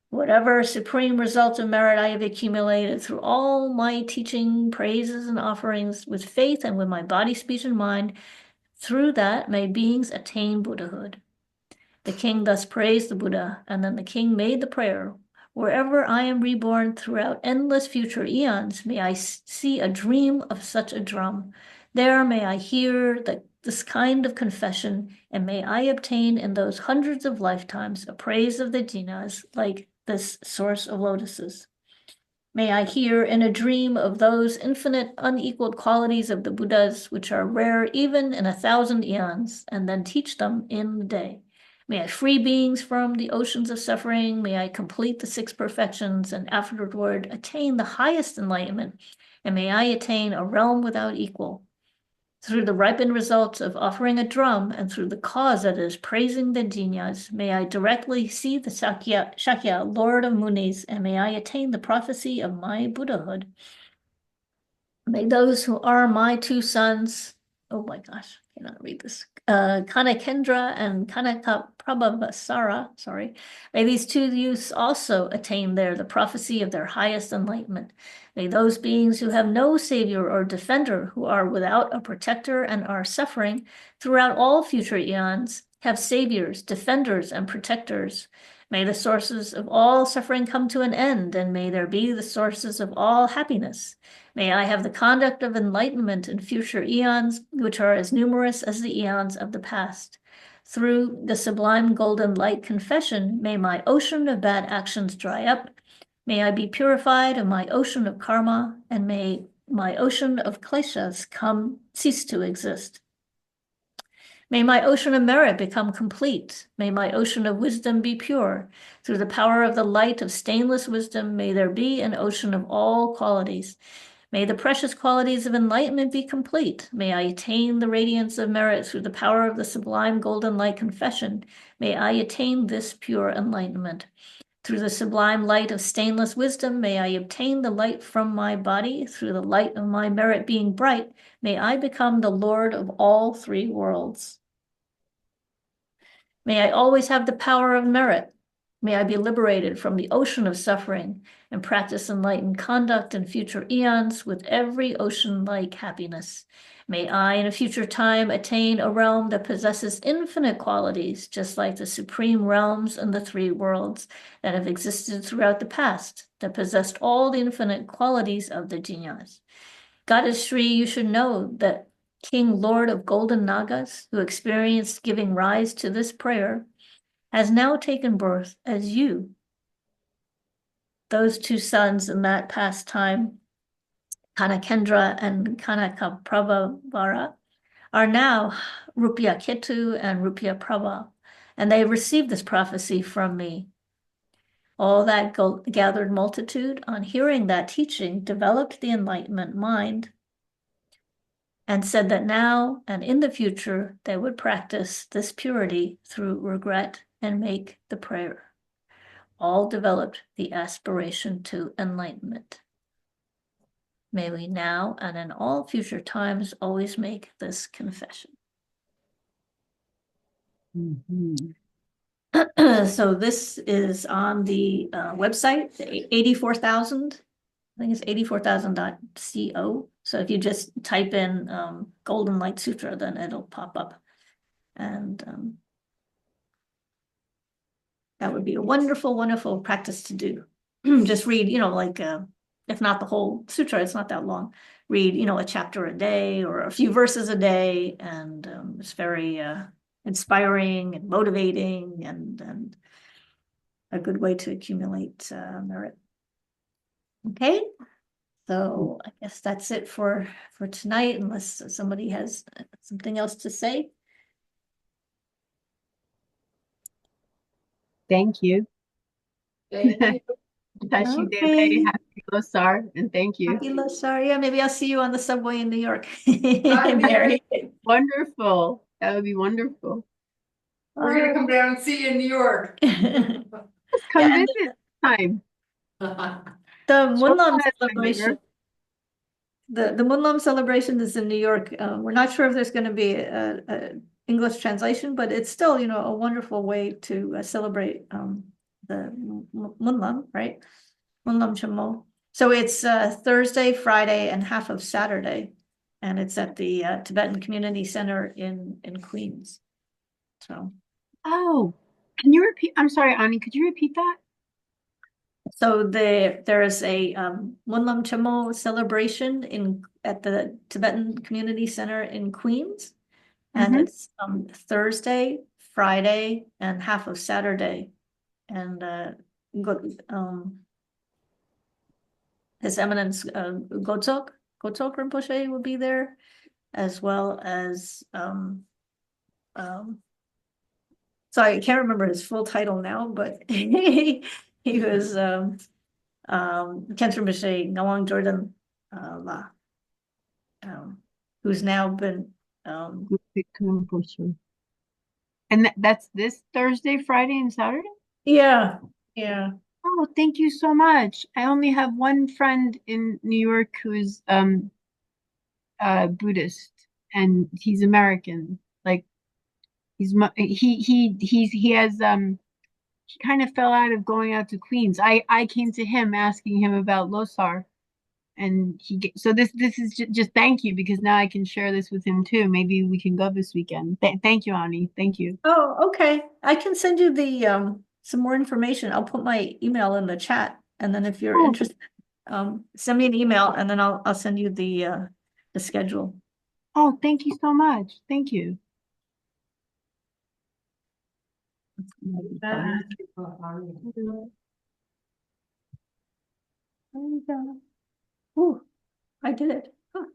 Whatever supreme results of merit I have accumulated through all my teaching, praises, and offerings, with faith and with my body, speech, and mind, through that may beings attain Buddhahood. The king thus praised the Buddha, and then the king made the prayer, wherever I am reborn throughout endless future eons, may I see a dream of such a drum. There may I hear this kind of confession, and may I obtain in those hundreds of lifetimes a praise of the jinas like this source of lotuses. May I hear in a dream of those infinite unequaled qualities of the Buddhas, which are rare even in 1,000 eons, and then teach them in the day. May I free beings from the oceans of suffering. May I complete the 6 perfections and afterward attain the highest enlightenment. And may I attain a realm without equal. Through the ripened results of offering a drum and through the cause that is praising the Jinyas, may I directly see the Shakya, Lord of Munis, and may I attain the prophecy of my Buddhahood. May those who are my two sons, oh my gosh, I cannot read this, Kanakendra and Kanakaprabhavasara, sorry, may these two youths also attain there the prophecy of their highest enlightenment. May those beings who have no savior or defender, who are without a protector and are suffering throughout all future eons, have saviors, defenders, and protectors. May the sources of all suffering come to an end, and may there be the sources of all happiness. May I have the conduct of enlightenment in future eons, which are as numerous as the eons of the past. Through the sublime golden light confession, may my ocean of bad actions dry up. May I be purified of my ocean of karma, and may my ocean of kleshas cease to exist. May my ocean of merit become complete. May my ocean of wisdom be pure. Through the power of the light of stainless wisdom, may there be an ocean of all qualities. May the precious qualities of enlightenment be complete. May I attain the radiance of merit through the power of the sublime golden light confession. May I attain this pure enlightenment. Through the sublime light of stainless wisdom, may I obtain the light from my body. Through the light of my merit being bright, may I become the Lord of all three worlds. May I always have the power of merit. May I be liberated from the ocean of suffering and practice enlightened conduct in future eons with every ocean-like happiness. May I, in a future time, attain a realm that possesses infinite qualities, just like the supreme realms and the three worlds that have existed throughout the past, that possessed all the infinite qualities of the Jinyas. Goddess Shri, you should know that King Lord of Golden Nagas, who experienced giving rise to this prayer, has now taken birth as you. Those two sons in that past time, Kanakendra and Kanakaprabhavara, are now Rupya Ketu and Rupya Prabha, and they received this prophecy from me. All that gathered multitude, on hearing that teaching, developed the enlightenment mind and said that now and in the future they would practice this purity through regret and make the prayer. All developed the aspiration to enlightenment. May we now and in all future times always make this confession. So this is on the website, 84,000. I think it's 84,000.co. So if you just type in Golden Light Sutra, then it'll pop up. And that would be a wonderful, wonderful practice to do. Just read, like if not the whole sutra, it's not that long. Read, a chapter a day or a few verses a day. And it's very inspiring and motivating and a good way to accumulate merit. Okay. So I guess that's it for tonight, unless somebody has something else to say.
Thank you.
Thank you.
Tashi
Okay.
Dele, happy Losar, and thank you.
Happy Losar. Yeah, maybe I'll see you on the subway in New York.
Bye, Mary.
Wonderful. That would be wonderful.
We're gonna come down and see you in New York.
Let's come
Yeah,
visit time.
the Munlam celebration. The Munlam celebration is in New York. We're not sure if there's going to be a English translation, but it's still, a wonderful way to celebrate the Munlam, right? Munlam Chamo. So it's Thursday, Friday, and half of Saturday, and it's at the Tibetan Community Center in Queens. So.
Oh, can you repeat? I'm sorry, Ani, could you repeat that?
So there is a Munlam Chamo celebration at the Tibetan Community Center in Queens, and it's Thursday, Friday, and half of Saturday, and His Eminence Gotsok Rinpoche will be there, as well as sorry, I can't remember his full title now, but he was Khentrul Rinpoche Ngawang Jordan La. who's now been,
And that's this Thursday, Friday, and Saturday?
yeah, yeah.
Oh, thank you so much. I only have one friend in New York who's Buddhist, and he's American. Like he has he kind of fell out of going out to Queens. I came to him asking him about Losar, and so this is just thank you, because now I can share this with him too. Maybe we can go this weekend. Thank you, Ani. Thank you.
Oh, okay. I can send you the some more information. I'll put my email in the chat, and then if you're
Oh,
interested, send me an email, and then I'll send you the schedule.
oh, thank you so much. Thank you.
Ooh, I did it. Huh.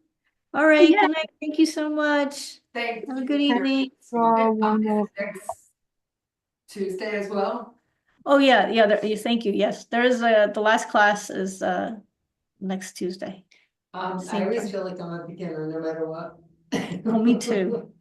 All right,
Yeah.
good night. Thank you so much.
Thank
Have a
you.
good evening.
Next Tuesday as well.
Oh yeah, yeah. Thank you. Yes, there is the last class is next Tuesday.
I
Same
always
time.
feel like I'm a beginner no matter what.
Oh, me too.